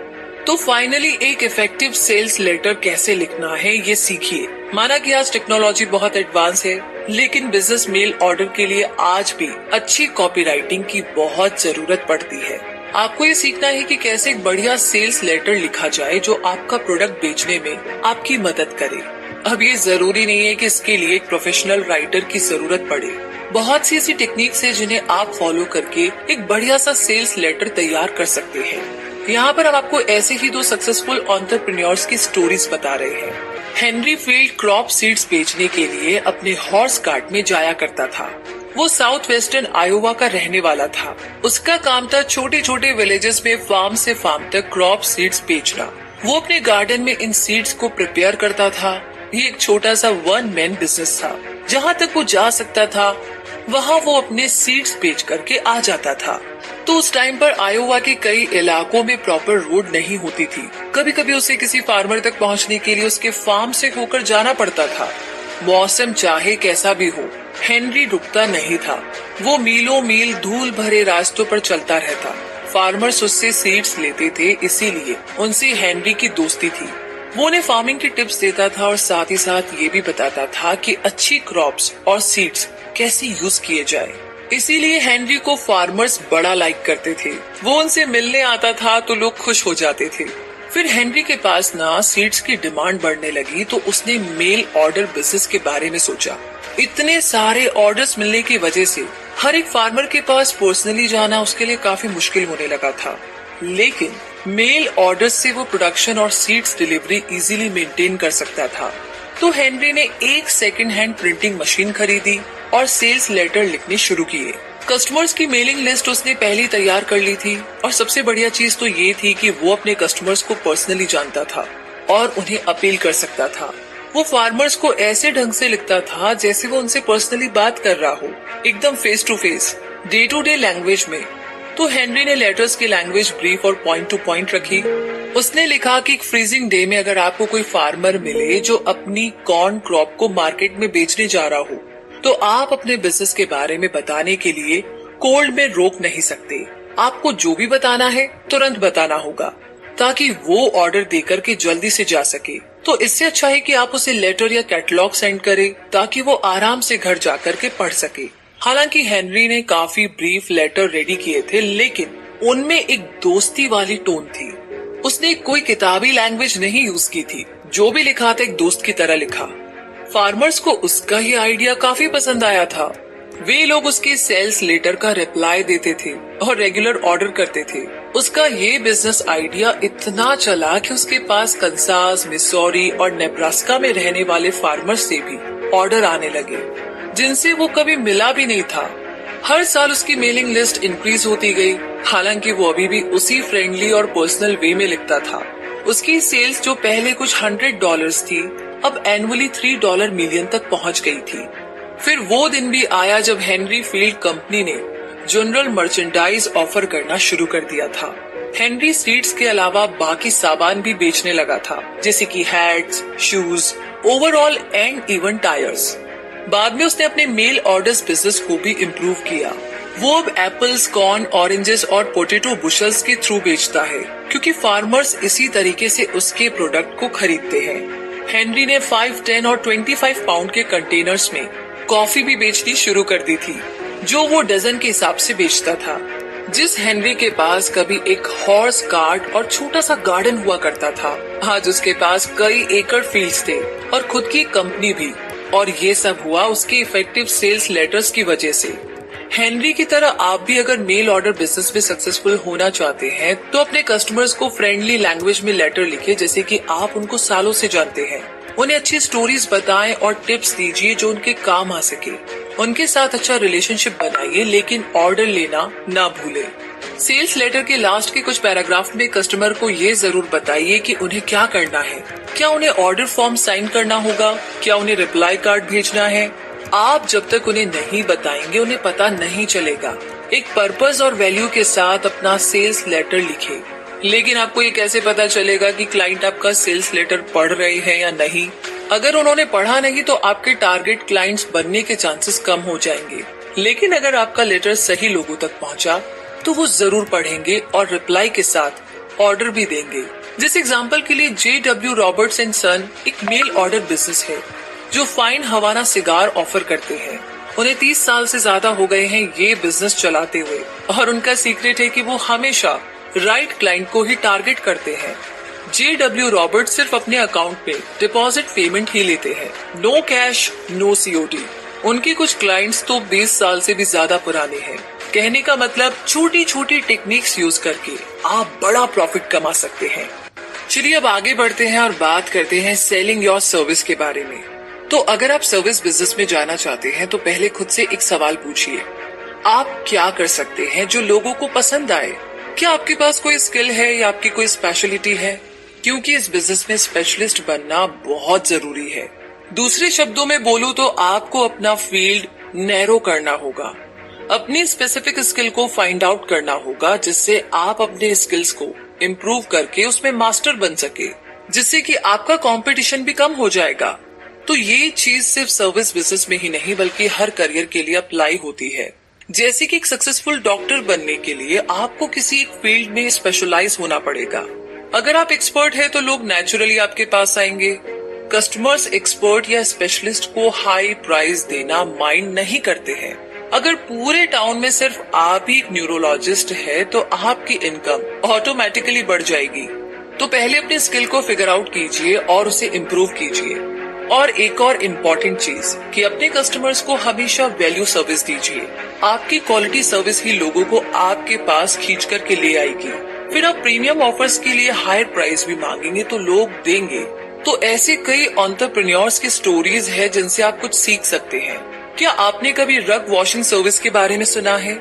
तो फाइनली एक इफेक्टिव सेल्स लेटर कैसे लिखना है, ये सीखिए। माना कि आज टेक्नोलॉजी बहुत एडवांस है, लेकिन बिजनेस मेल ऑर्डर के लिए आज भी अच्छी कॉपीराइटिंग की बहुत जरूरत पड़ती है। आपको ये सीखना है कि कैसे एक बढ़िया सेल्स लेटर लिखा जाए जो आपका प्रोडक्ट बेचने में आपकी मदद करे। अब ये जरूरी नहीं है कि इसके लिए एक प्रोफेशनल राइटर की जरूरत पड़े। बहुत सी ऐसी टेक्निक्स है जिन्हें आप फॉलो करके एक बढ़िया सा सेल्स लेटर तैयार कर सकते हैं। यहाँ पर हम आपको ऐसे ही 2 सक्सेसफुल एंटरप्रेन्योर्स की स्टोरीज बता रहे हैं। हेनरी फील्ड क्रॉप सीड्स बेचने के लिए अपने हॉर्स कार्ट में जाया करता था। वो साउथ वेस्टर्न आयोवा का रहने वाला था। उसका काम था छोटे छोटे विलेजेस में फार्म से फार्म तक क्रॉप सीड्स बेचना। वो अपने गार्डन में इन सीड्स को प्रिपेयर करता था। ये एक छोटा सा 1 मैन बिजनेस था। जहाँ तक वो जा सकता था, वहाँ वो अपने सीड्स बेच करके आ जाता था। तो उस टाइम पर आयोवा के कई इलाकों में प्रॉपर रोड नहीं होती थी। कभी कभी उसे किसी फार्मर तक पहुँचने के लिए उसके फार्म से होकर जाना पड़ता था। मौसम चाहे कैसा भी हो, हेनरी रुकता नहीं था। वो मीलों मील धूल भरे रास्तों पर चलता रहता। फार्मर्स उससे सीड्स लेते थे, इसीलिए उनसे हेनरी की दोस्ती थी। वो उन्हें फार्मिंग की टिप्स देता था और साथ ही साथ ये भी बताता था कि अच्छी क्रॉप्स और सीड्स कैसे यूज किए जाए। इसीलिए हेनरी को फार्मर्स बड़ा लाइक करते थे। वो उनसे मिलने आता था तो लोग खुश हो जाते थे। फिर हेनरी के पास ना सीड्स की डिमांड बढ़ने लगी, तो उसने मेल ऑर्डर बिजनेस के बारे में सोचा। इतने सारे ऑर्डर्स मिलने की वजह से हर एक फार्मर के पास पर्सनली जाना उसके लिए काफी मुश्किल होने लगा था। लेकिन मेल ऑर्डर से वो प्रोडक्शन और सीड्स डिलीवरी इजीली मेंटेन कर सकता था। तो हेनरी ने एक सेकंड हैंड प्रिंटिंग मशीन खरीदी और सेल्स लेटर लिखने शुरू किए। कस्टमर्स की मेलिंग लिस्ट उसने पहले तैयार कर ली थी और सबसे बढ़िया चीज तो ये थी कि वो अपने कस्टमर्स को पर्सनली जानता था और उन्हें अपील कर सकता था। वो फार्मर्स को ऐसे ढंग से लिखता था जैसे वो उनसे पर्सनली बात कर रहा हो, एकदम face to face, day to day language में। तो हेनरी ने लेटर्स की लैंग्वेज ब्रीफ और पॉइंट टू पॉइंट रखी। उसने लिखा कि एक फ्रीजिंग डे में अगर आपको कोई फार्मर मिले जो अपनी कॉर्न क्रॉप को मार्केट में बेचने जा रहा हो, तो आप अपने बिजनेस के बारे में बताने के लिए कोल्ड में रोक नहीं सकते। आपको जो भी बताना है तुरंत बताना होगा, ताकि वो ऑर्डर देकर के जल्दी से जा सके। तो इससे अच्छा है कि आप उसे लेटर या कैटलॉग सेंड करें, ताकि वो आराम से घर जाकर के पढ़ सके। हालांकि हेनरी ने काफी ब्रीफ लेटर रेडी किए थे, लेकिन उनमें एक दोस्ती वाली टोन थी। उसने कोई किताबी लैंग्वेज नहीं यूज की थी। जो भी लिखा था एक दोस्त की तरह लिखा। फार्मर्स को उसका ये आइडिया काफी पसंद आया था। वे लोग उसके सेल्स लेटर का रिप्लाई देते थे और रेगुलर ऑर्डर करते थे। उसका ये बिजनेस आइडिया इतना चला कि उसके पास कंसास, मिसौरी और नेब्रास्का में रहने वाले फार्मर्स से भी ऑर्डर आने लगे, जिनसे वो कभी मिला भी नहीं था। हर साल उसकी मेलिंग लिस्ट इंक्रीज होती गई। हालांकि वो अभी भी उसी फ्रेंडली और पर्सनल वे में लिखता था। उसकी सेल्स जो पहले कुछ $100 थी, अब एनुअली $3 मिलियन तक पहुंच गई थी। फिर वो दिन भी आया जब हेनरी फील्ड कंपनी ने जनरल मर्चेंडाइज ऑफर करना शुरू कर दिया था। हेनरी स्वीट्स के अलावा बाकी सामान भी बेचने लगा था, जैसे कि hats, shoes, overall and even tyres. बाद में उसने अपने मेल ऑर्डर्स बिजनेस को भी इम्प्रूव किया। वो अब एप्पल्स, कॉर्न, ऑरेंजेस और पोटैटो बुशल्स के थ्रू बेचता है, क्योंकि फार्मर्स इसी तरीके से उसके प्रोडक्ट को खरीदते हैं। हेनरी ने 5, 10 और 25 पाउंड के कंटेनर्स में कॉफी भी बेचनी शुरू कर दी थी, जो वो डजन के हिसाब से बेचता था। जिस हेनरी के पास कभी एक हॉर्स कार्ट और छोटा सा गार्डन हुआ करता था, आज उसके पास कई एकड़ फील्ड्स थे और खुद की कंपनी भी। और ये सब हुआ उसके इफेक्टिव सेल्स लेटर्स की वजह से। हेनरी की तरह आप भी अगर मेल ऑर्डर बिजनेस में सक्सेसफुल होना चाहते हैं तो अपने कस्टमर्स को फ्रेंडली लैंग्वेज में लेटर लिखिए, जैसे कि आप उनको सालों से जानते हैं। उन्हें अच्छी स्टोरीज बताएं और टिप्स दीजिए जो उनके काम आ सके। उनके साथ अच्छा रिलेशनशिप बनाइए, लेकिन ऑर्डर लेना ना भूलें। सेल्स लेटर के लास्ट के कुछ पैराग्राफ में कस्टमर को ये जरूर बताइए कि उन्हें क्या करना है। क्या उन्हें ऑर्डर फॉर्म साइन करना होगा? क्या उन्हें रिप्लाई कार्ड भेजना है? आप जब तक उन्हें नहीं बताएंगे उन्हें पता नहीं चलेगा। एक पर्पस और वैल्यू के साथ अपना सेल्स लेटर लिखें। लेकिन आपको ये कैसे पता चलेगा कि क्लाइंट आपका सेल्स लेटर पढ़ रहे हैं या नहीं? अगर उन्होंने पढ़ा नहीं तो आपके टारगेट क्लाइंट्स बनने के चांसेस कम हो जाएंगे। लेकिन अगर आपका लेटर सही लोगों तक पहुंचा तो वो जरूर पढ़ेंगे और रिप्लाई के साथ ऑर्डर भी देंगे। जिस एग्जांपल के लिए JW रॉबर्ट्स एंड सन एक मेल ऑर्डर बिजनेस है जो फाइन हवाना सिगार ऑफर करते हैं। उन्हें 30 साल से ज्यादा हो गए हैं ये बिजनेस चलाते हुए, और उनका सीक्रेट है कि वो हमेशा राइट क्लाइंट को ही टारगेट करते हैं। JW रॉबर्ट्स सिर्फ अपने अकाउंट में डिपॉजिट पेमेंट ही लेते हैं, नो कैश नो COD। उनके कुछ क्लाइंट्स तो 20 साल से भी ज्यादा पुराने हैं। कहने का मतलब छोटी छोटी टेक्निक्स यूज करके आप बड़ा प्रॉफिट कमा सकते हैं। चलिए अब आगे बढ़ते हैं और बात करते हैं सेलिंग योर सर्विस के बारे में। तो अगर आप सर्विस बिजनेस में जाना चाहते हैं तो पहले खुद से एक सवाल पूछिए, आप क्या कर सकते हैं जो लोगों को पसंद आए? क्या आपके पास कोई स्किल है या आपकी कोई स्पेशलिटी है? क्योंकि इस बिजनेस में स्पेशलिस्ट बनना बहुत जरूरी है। दूसरे शब्दों में बोलूं तो आपको अपना फील्ड नैरो करना होगा, अपनी स्पेसिफिक स्किल को फाइंड आउट करना होगा, जिससे आप अपने स्किल्स को इम्प्रूव करके उसमें मास्टर बन सके, जिससे कि आपका कंपटीशन भी कम हो जाएगा। तो ये चीज सिर्फ सर्विस बिजनेस में ही नहीं बल्कि हर करियर के लिए अप्लाई होती है। जैसे कि एक सक्सेसफुल डॉक्टर बनने के लिए आपको किसी एक फील्ड में स्पेशलाइज होना पड़ेगा। अगर आप एक्सपर्ट है तो लोग नेचुरली आपके पास आएंगे। कस्टमर्स एक्सपर्ट या स्पेशलिस्ट को हाई प्राइस देना माइंड नहीं करते हैं। अगर पूरे टाउन में सिर्फ आप ही एक न्यूरोलॉजिस्ट है तो आपकी इनकम ऑटोमेटिकली बढ़ जाएगी। तो पहले अपने स्किल को फिगर आउट कीजिए और उसे इम्प्रूव कीजिए। और एक और इम्पोर्टेंट चीज कि अपने कस्टमर्स को हमेशा वैल्यू सर्विस दीजिए। आपकी क्वालिटी सर्विस ही लोगों को आपके पास खींच करके ले आएगी। फिर आप प्रीमियम ऑफर्स के लिए हायर प्राइस भी मांगेंगे तो लोग देंगे। तो ऐसे कई एंटरप्रेन्योर्स की स्टोरीज है जिनसे आप कुछ सीख सकते हैं। क्या आपने कभी रग वॉशिंग सर्विस के बारे में सुना है?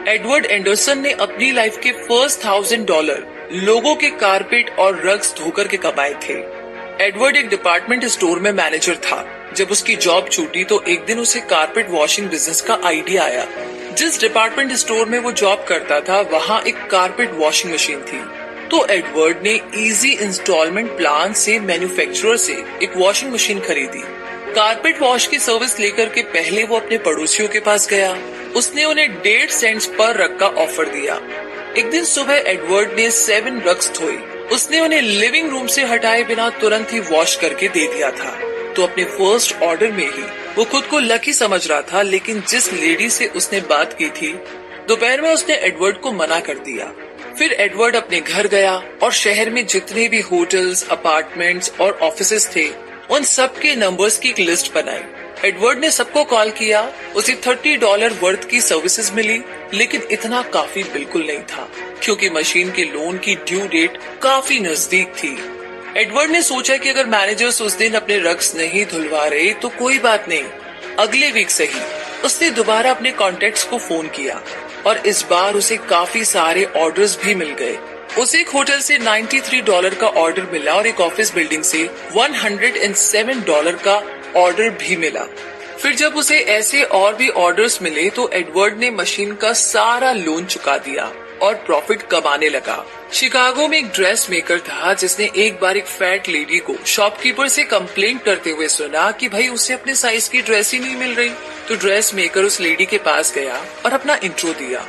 एडवर्ड एंडरसन ने अपनी लाइफ के फर्स्ट $1000 लोगों के कारपेट और रग्स धोकर के कमाए थे। एडवर्ड एक डिपार्टमेंट स्टोर में मैनेजर था। जब उसकी जॉब छूटी तो एक दिन उसे कारपेट वॉशिंग बिजनेस का आइडिया आया। जिस डिपार्टमेंट स्टोर में वो जॉब करता था वहाँ एक कारपेट वॉशिंग मशीन थी। तो एडवर्ड ने इजी इंस्टॉलमेंट प्लान से मैन्युफैक्चरर से एक वॉशिंग मशीन खरीदी। कारपेट वॉश की सर्विस लेकर के पहले वो अपने पड़ोसियों के पास गया। उसने उन्हें 1.5 सेंट्स पर रग का ऑफर दिया। एक दिन सुबह एडवर्ड ने 7 रग्स धोई। उसने उन्हें लिविंग रूम से हटाए बिना तुरंत ही वॉश करके दे दिया था। तो अपने फर्स्ट ऑर्डर में ही वो खुद को लकी समझ रहा था, लेकिन जिस लेडी से उसने बात की थी दोपहर में उसने एडवर्ड को मना कर दिया। फिर एडवर्ड अपने घर गया और शहर में जितने भी होटल्स, अपार्टमेंट्स और ऑफिसेस थे उन सब के नंबर्स की एक लिस्ट बनाई। एडवर्ड ने सबको कॉल किया। उसे $30 वर्थ की सर्विसेज मिली, लेकिन इतना काफी बिल्कुल नहीं था क्योंकि मशीन के लोन की ड्यू डेट काफी नजदीक थी। एडवर्ड ने सोचा कि अगर मैनेजर्स उस दिन अपने रग्स नहीं धुलवा रहे तो कोई बात नहीं, अगले वीक सही। उसने दोबारा अपने कॉन्टेक्ट्स को फोन किया और इस बार उसे काफी सारे ऑर्डर्स भी मिल गए। उसे एक होटल से $93 का ऑर्डर मिला और एक ऑफिस बिल्डिंग से $107 का ऑर्डर भी मिला। फिर जब उसे ऐसे और भी ऑर्डर्स मिले तो एडवर्ड ने मशीन का सारा लोन चुका दिया और प्रॉफिट कमाने लगा। शिकागो में एक ड्रेस मेकर था जिसने एक बार एक फैट लेडी को शॉपकीपर से कंप्लेंट करते हुए सुना कि भाई उसे अपने साइज की ड्रेस ही नहीं मिल रही। तो ड्रेस मेकर उस लेडी के पास गया और अपना इंट्रो दिया।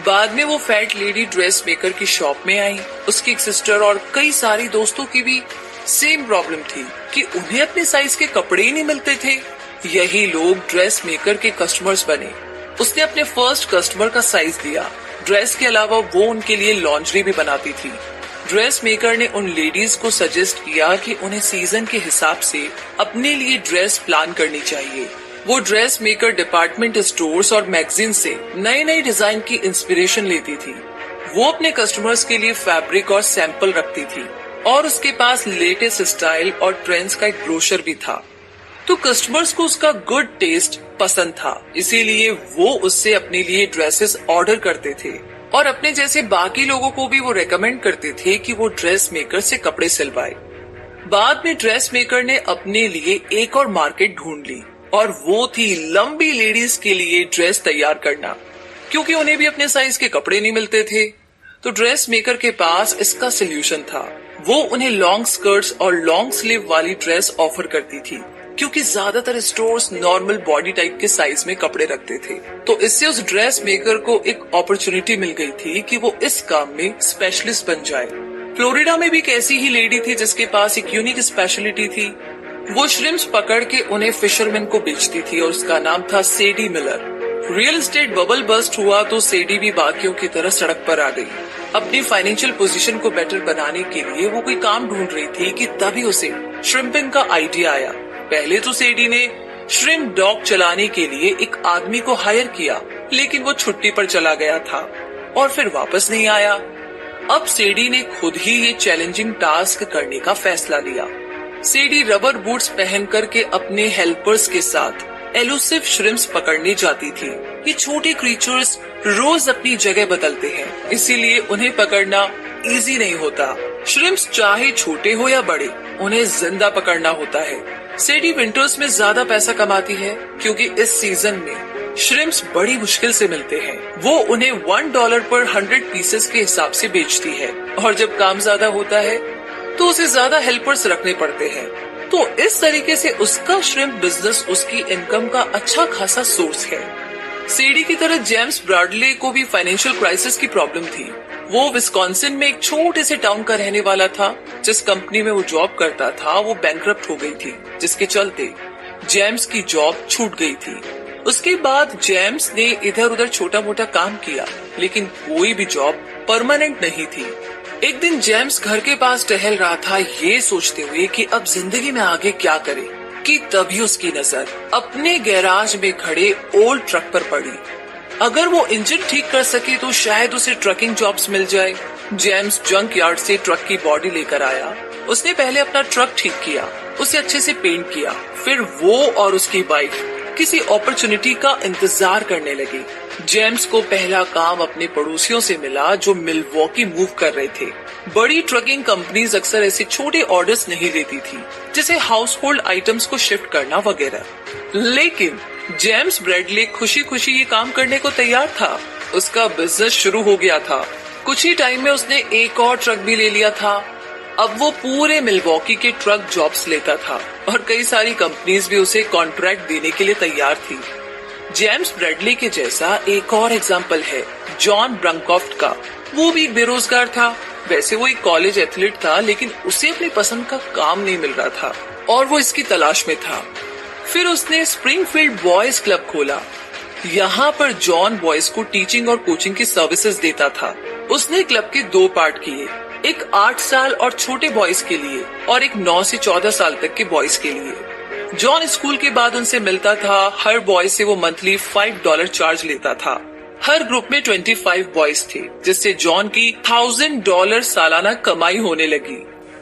बाद में वो फैट लेडी ड्रेस मेकर की शॉप में आई। उसकी एक सिस्टर और कई सारी दोस्तों की भी सेम प्रॉब्लम थी कि उन्हें अपने साइज के कपड़े ही नहीं मिलते थे। यही लोग ड्रेस मेकर के कस्टमर्स बने। उसने अपने फर्स्ट कस्टमर का साइज दिया। ड्रेस के अलावा वो उनके लिए लॉन्ड्री भी बनाती थी। ड्रेस मेकर ने उन लेडीज को सजेस्ट किया कि उन्हें सीजन के हिसाब से अपने लिए ड्रेस प्लान करनी चाहिए। वो ड्रेस मेकर डिपार्टमेंट स्टोर्स और मैगजीन से नए नए डिजाइन की इंस्पिरेशन लेती थी। वो अपने कस्टमर्स के लिए फैब्रिक और सैंपल रखती थी और उसके पास लेटेस्ट स्टाइल और ट्रेंड्स का एक ब्रोशर भी था। तो कस्टमर्स को उसका गुड टेस्ट पसंद था, इसीलिए वो उससे अपने लिए ड्रेसेस ऑर्डर करते थे और अपने जैसे बाकी लोगों को भी वो रेकमेंड करते थे कि वो ड्रेस मेकर से कपड़े सिलवाए। बाद में ड्रेस मेकर ने अपने लिए एक और मार्केट ढूंढ ली और वो थी लंबी लेडीज के लिए ड्रेस तैयार करना, क्योंकि उन्हें भी अपने साइज के कपड़े नहीं मिलते थे। तो ड्रेस मेकर के पास इसका सोल्यूशन था। वो उन्हें लॉन्ग स्कर्ट्स और लॉन्ग स्लीव वाली ड्रेस ऑफर करती थी, क्योंकि ज्यादातर स्टोर्स नॉर्मल बॉडी टाइप के साइज में कपड़े रखते थे। तो इससे उस ड्रेस मेकर को एक अपॉर्चुनिटी मिल गई थी कि वो इस काम में स्पेशलिस्ट बन जाए। फ्लोरिडा में भी एक ऐसी ही लेडी थी जिसके पास एक यूनिक स्पेशलिटी थी। वो श्रिम्प्स पकड़ के उन्हें फिशरमैन को बेचती थी और उसका नाम था Sadie Miller. Real estate bubble bust हुआ तो सेडी भी बाकियों की तरह सड़क पर आ गई। अपनी फाइनेंशियल पोजीशन को बेटर बनाने के लिए वो कोई काम ढूंढ रही थी कि तभी उसे श्रिम्पिंग का आइडिया आया। पहले तो सेडी ने श्रिम्प डॉक चलाने के लिए एक आदमी को हायर किया, लेकिन वो छुट्टी पर चला गया था और फिर वापस नहीं आया। अब सेडी ने खुद ही ये चैलेंजिंग टास्क करने का फैसला लिया। सेडी रबर बूट्स पहन करके अपने हेल्पर्स के साथ एलुसिव श्रिम्प्स पकड़ने जाती थी। ये छोटे क्रीचर्स रोज अपनी जगह बदलते हैं, इसीलिए उन्हें पकड़ना इजी नहीं होता। श्रिम्प्स चाहे छोटे हो या बड़े, उन्हें जिंदा पकड़ना होता है। सेडी विंटर्स में ज्यादा पैसा कमाती है क्योंकि इस सीजन में श्रिम्प्स बड़ी मुश्किल से मिलते हैं। वो उन्हें $1 पर 100 पीसेस के हिसाब से बेचती है और जब काम ज्यादा होता है तो उसे ज्यादा हेल्पर्स रखने पड़ते हैं। तो इस तरीके से उसका श्रिम्प बिजनेस उसकी इनकम का अच्छा खासा सोर्स है। सेडी की तरह जेम्स ब्रैडले को भी फाइनेंशियल क्राइसिस की प्रॉब्लम थी। वो विस्कॉन्सिन में एक छोटे से टाउन का रहने वाला था। जिस कंपनी में वो जॉब करता था वो बैंकरप्ट हो गई थी, जिसके चलते जेम्स की जॉब छूट गई थी। उसके बाद जेम्स ने इधर उधर छोटा मोटा काम किया, लेकिन कोई भी जॉब परमानेंट नहीं थी। एक दिन जेम्स घर के पास टहल रहा था ये सोचते हुए कि अब जिंदगी में आगे क्या करे, कि तभी उसकी नजर अपने गैराज में खड़े ओल्ड ट्रक पर पड़ी। अगर वो इंजन ठीक कर सके तो शायद उसे ट्रकिंग जॉब्स मिल जाए। जेम्स जंक यार्ड से ट्रक की बॉडी लेकर आया। उसने पहले अपना ट्रक ठीक किया, उसे अच्छे से पेंट किया। फिर वो और उसकी वाइफ किसी अपॉर्चुनिटी का इंतजार करने लगे। जेम्स को पहला काम अपने पड़ोसियों से मिला जो मिलवॉकी मूव कर रहे थे। बड़ी ट्रकिंग कंपनीज अक्सर ऐसे छोटे ऑर्डर्स नहीं देती थी, जैसे हाउस होल्ड आइटम्स को शिफ्ट करना वगैरह। लेकिन जेम्स ब्रैडले खुशी खुशी ये काम करने को तैयार था। उसका बिजनेस शुरू हो गया था। कुछ ही टाइम में उसने एक और ट्रक भी ले लिया था। अब वो पूरे मिलवॉकी के ट्रक जॉब्स लेता था और कई सारी कंपनीज भी उसे कॉन्ट्रैक्ट देने के लिए तैयार थी। जेम्स ब्रैडले के जैसा एक और एग्जाम्पल है जॉन ब्रंकॉफ्ट का। वो भी एक बेरोजगार था। वैसे वो एक कॉलेज एथलीट था, लेकिन उसे अपनी पसंद का काम नहीं मिल रहा था और वो इसकी तलाश में था। फिर उसने स्प्रिंगफील्ड बॉयज क्लब खोला। यहाँ पर जॉन बॉयज को टीचिंग और कोचिंग की सर्विसेज देता था। उसने क्लब के 2 पार्ट किए, एक 8 साल और छोटे बॉयज के लिए और एक 9 से 14 साल तक के बॉयज के लिए। जॉन स्कूल के बाद उनसे मिलता था। हर बॉय से वो मंथली $5 चार्ज लेता था। हर ग्रुप में 25 बॉयज थे, जिससे जॉन की $1000 सालाना कमाई होने लगी।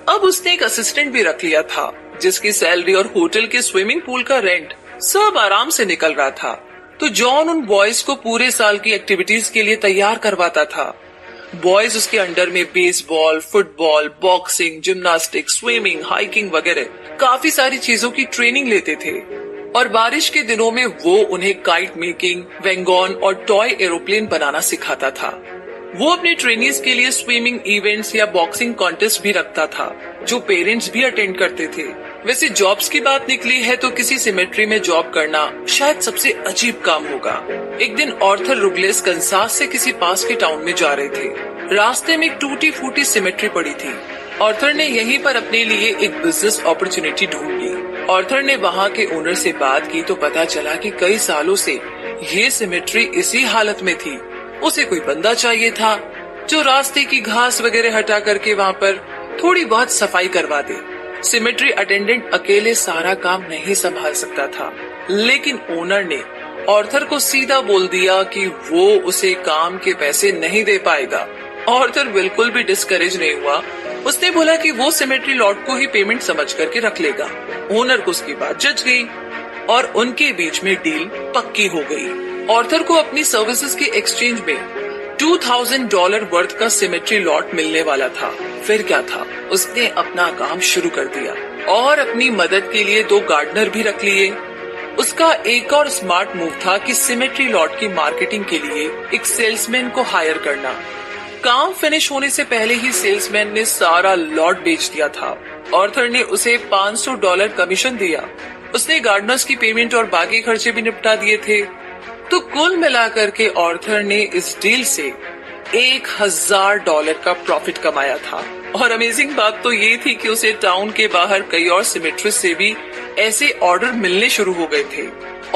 अब उसने एक असिस्टेंट भी रख लिया था, जिसकी सैलरी और होटल के स्विमिंग पूल का रेंट सब आराम से निकल रहा था। तो जॉन उन बॉयज को पूरे साल की एक्टिविटीज के लिए तैयार करवाता था। बॉयज उसके अंडर में baseball, football, boxing, gymnastics, swimming, hiking वगैरह काफी सारी चीजों की ट्रेनिंग लेते थे। और बारिश के दिनों में वो उन्हें काइट मेकिंग, वेंगॉन और टॉय एरोप्लेन बनाना सिखाता था। वो अपने ट्रेनीज के लिए स्विमिंग इवेंट्स या बॉक्सिंग कॉन्टेस्ट भी रखता था, जो पेरेंट्स भी अटेंड करते थे। वैसे जॉब्स की बात निकली है तो किसी सिमेट्री में जॉब करना शायद सबसे अजीब काम होगा। एक दिन ऑर्थर रुगलेस कंसास से किसी पास के टाउन में जा रहे थे। रास्ते में एक टूटी फूटी सिमेट्री पड़ी थी। ऑर्थर ने यहीं पर अपने लिए एक बिजनेस अपॉर्चुनिटी ढूंढ ली। ऑर्थर ने वहाँ के ओनर से बात की तो पता चला कि कई सालों से ये सिमेट्री इसी हालत में थी। उसे कोई बंदा चाहिए था जो रास्ते की घास वगैरह हटा करके वहाँ पर थोड़ी बहुत सफाई करवा दे। सिमेट्री अटेंडेंट अकेले सारा काम नहीं संभाल सकता था, लेकिन ओनर ने ऑर्थर को सीधा बोल दिया कि वो उसे काम के पैसे नहीं दे पाएगा। ऑर्थर बिल्कुल भी डिस्करेज नहीं हुआ। उसने बोला कि वो सिमेट्री लॉट को ही पेमेंट समझ करके रख लेगा। ओनर को उसकी बात जच गई और उनके बीच में डील पक्की हो गई। ऑर्थर को अपनी सर्विसेज के एक्सचेंज में $2000 वर्थ का सिमेट्री लॉट मिलने वाला था। फिर क्या था, उसने अपना काम शुरू कर दिया और अपनी मदद के लिए 2 गार्डनर भी रख लिए। उसका एक और स्मार्ट मूव था कि सिमेट्री लॉट की मार्केटिंग के लिए एक सेल्समैन को हायर करना। काम फिनिश होने से पहले ही सेल्समैन ने सारा लॉट बेच दिया था। ऑर्थर ने उसे $500 कमीशन दिया। उसने गार्डनर्स की पेमेंट और बाकी खर्चे भी निपटा दिए थे। तो कुल मिलाकर के ऑर्थर ने इस डील से $1000 का प्रॉफिट कमाया था। और अमेजिंग बात तो ये थी कि उसे टाउन के बाहर कई और सिमेट्री से भी ऐसे ऑर्डर मिलने शुरू हो गए थे।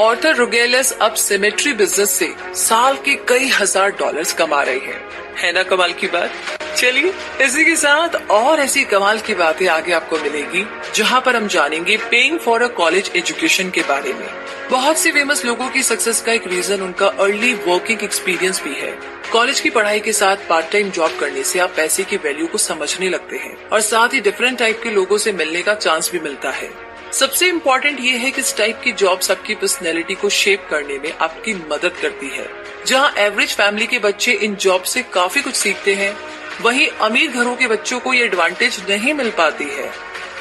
ऑर्थर रुगेलस अब सिमेट्री बिजनेस से साल के कई $1000 कमा रहे हैं। है ना कमाल की बात। चलिए इसी के साथ और ऐसी कमाल की बातें आगे आपको मिलेगी, जहाँ पर हम जानेंगे paying for a college education के बारे में। बहुत से फेमस लोगों की सक्सेस का एक रीजन उनका अर्ली वर्किंग एक्सपीरियंस भी है। कॉलेज की पढ़ाई के साथ पार्ट टाइम जॉब करने से आप पैसे की वैल्यू को समझने लगते हैं और साथ ही डिफरेंट टाइप के लोगों से मिलने का चांस भी मिलता है। सबसे इम्पोर्टेंट ये है कि इस टाइप की जॉब्स आपकी पर्सनैलिटी को शेप करने में आपकी मदद करती है। जहाँ एवरेज फैमिली के बच्चे इन जॉब से काफी कुछ सीखते हैं, वहीं अमीर घरों के बच्चों को ये एडवांटेज नहीं मिल पाती है।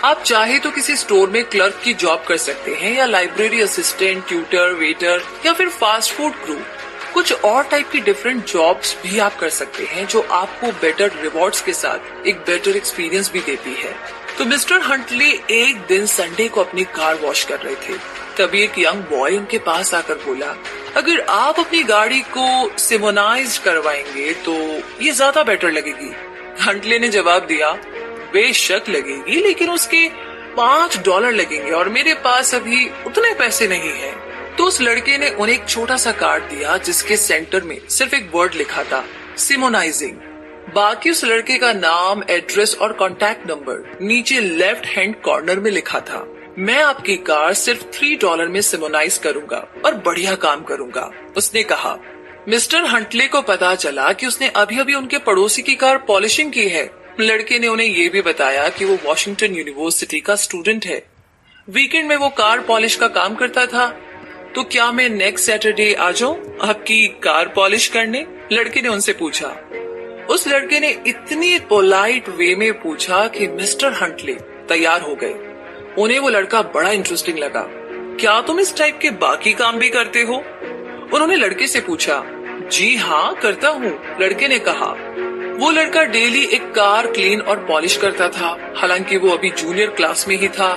आप चाहे तो किसी स्टोर में क्लर्क की जॉब कर सकते हैं या लाइब्रेरी असिस्टेंट, ट्यूटर, वेटर या फिर फास्ट फूड क्रू। कुछ और टाइप की डिफरेंट जॉब्स भी आप कर सकते हैं जो आपको बेटर रिवॉर्ड्स के साथ एक बेटर एक्सपीरियंस भी देती है। तो मिस्टर हंटली एक दिन संडे को अपनी कार वॉश कर रहे थे। तभी एक यंग बॉय उनके पास आकर बोला, अगर आप अपनी गाड़ी को सिमोनाइज करवाएंगे तो ये ज्यादा बेटर लगेगी। हंटली ने जवाब दिया, बेशक लगेगी, लेकिन उसके $5 लगेंगे और मेरे पास अभी उतने पैसे नहीं है। तो उस लड़के ने उन्हें एक छोटा सा कार्ड दिया जिसके सेंटर में सिर्फ एक वर्ड लिखा था, सिमोनाइजिंग। बाकी उस लड़के का नाम, एड्रेस और कॉन्टैक्ट नंबर नीचे लेफ्ट हैंड कॉर्नर में लिखा था। मैं आपकी कार सिर्फ $3 में सिमोनाइज करूंगा और बढ़िया काम करूंगा, उसने कहा। मिस्टर हंटले को पता चला कि उसने अभी अभी उनके पड़ोसी की कार पॉलिशिंग की है। लड़के ने उन्हें ये भी बताया कि वो वॉशिंगटन यूनिवर्सिटी का स्टूडेंट है। वीकेंड में वो कार पॉलिश का काम करता था। तो क्या मैं नेक्स्ट सैटरडे आ जाऊं आपकी कार पॉलिश करने? लड़के ने उनसे पूछा। उस लड़के ने इतनी पोलाइट वे में पूछा कि मिस्टर हंटले तैयार हो गए। उन्हें वो लड़का बड़ा इंटरेस्टिंग लगा। क्या तुम इस टाइप के बाकी काम भी करते हो? उन्होंने लड़के से पूछा। जी हाँ, करता हूँ, लड़के ने कहा। वो लड़का डेली एक कार क्लीन और पॉलिश करता था। हालांकि वो अभी जूनियर क्लास में ही था,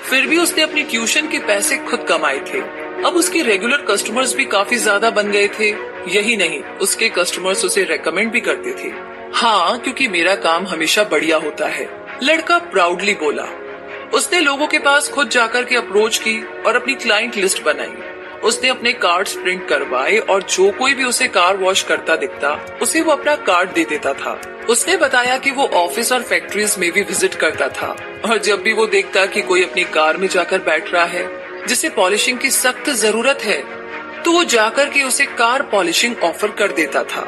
फिर भी उसने अपनी ट्यूशन के पैसे खुद कमाए थे। अब उसके रेगुलर कस्टमर्स भी काफी ज्यादा बन गए थे। यही नहीं, उसके कस्टमर्स उसे रेकमेंड भी करते थे। हाँ, क्योंकि मेरा काम हमेशा बढ़िया होता है, लड़का प्राउडली बोला। उसने लोगों के पास खुद जाकर के अप्रोच की और अपनी क्लाइंट लिस्ट बनाई। उसने अपने कार्ड्स प्रिंट करवाए और जो कोई भी उसे कार वॉश करता दिखता उसे वो अपना कार्ड दे देता था। उसने बताया कि वो ऑफिस और फैक्ट्रीज में भी विजिट करता था और जब भी वो देखता कि कोई अपनी कार में जाकर बैठ रहा है जिसे पॉलिशिंग की सख्त जरूरत है, तो वो जाकर के उसे कार पॉलिशिंग ऑफर कर देता था।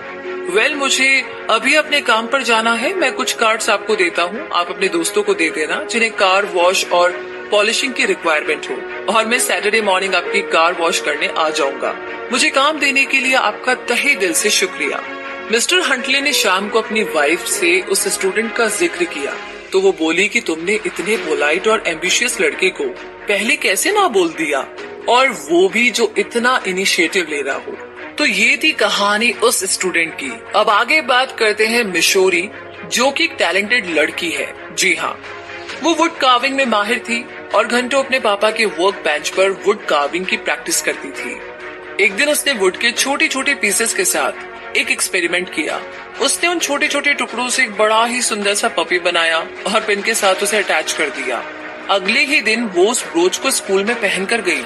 मुझे अभी अपने काम पर जाना है, मैं कुछ कार्ड्स आपको देता हूँ, आप अपने दोस्तों को दे देना जिन्हें कार वॉश और पॉलिशिंग की रिक्वायरमेंट हो, और मैं सैटरडे मॉर्निंग आपकी कार वॉश करने आ जाऊंगा। मुझे काम देने के लिए आपका तहे दिल से शुक्रिया। मिस्टर हंटले ने शाम को अपनी वाइफ से उस स्टूडेंट का जिक्र किया तो वो बोली कि तुमने इतने पोलाइट और एम्बिशियस लड़के को पहले कैसे ना बोल दिया, और वो भी जो इतना इनिशिएटिव ले रहा हो। तो ये थी कहानी उस स्टूडेंट की। अब आगे बात करते हैं मिशोरी, जो कि एक टैलेंटेड लड़की है। जी हाँ, वो वुड कार्विंग में माहिर थी और घंटों अपने पापा के वर्क बेंच पर वुड कार्विंग की प्रैक्टिस करती थी। एक दिन उसने वुड के छोटे छोटे पीसेस के साथ एक एक्सपेरिमेंट किया। उसने उन छोटे छोटे टुकड़ों से एक बड़ा ही सुंदर सा पपी बनाया और पिन के साथ उसे अटैच कर दिया। अगले ही दिन वो उस ब्रोच को स्कूल में पहन कर गई।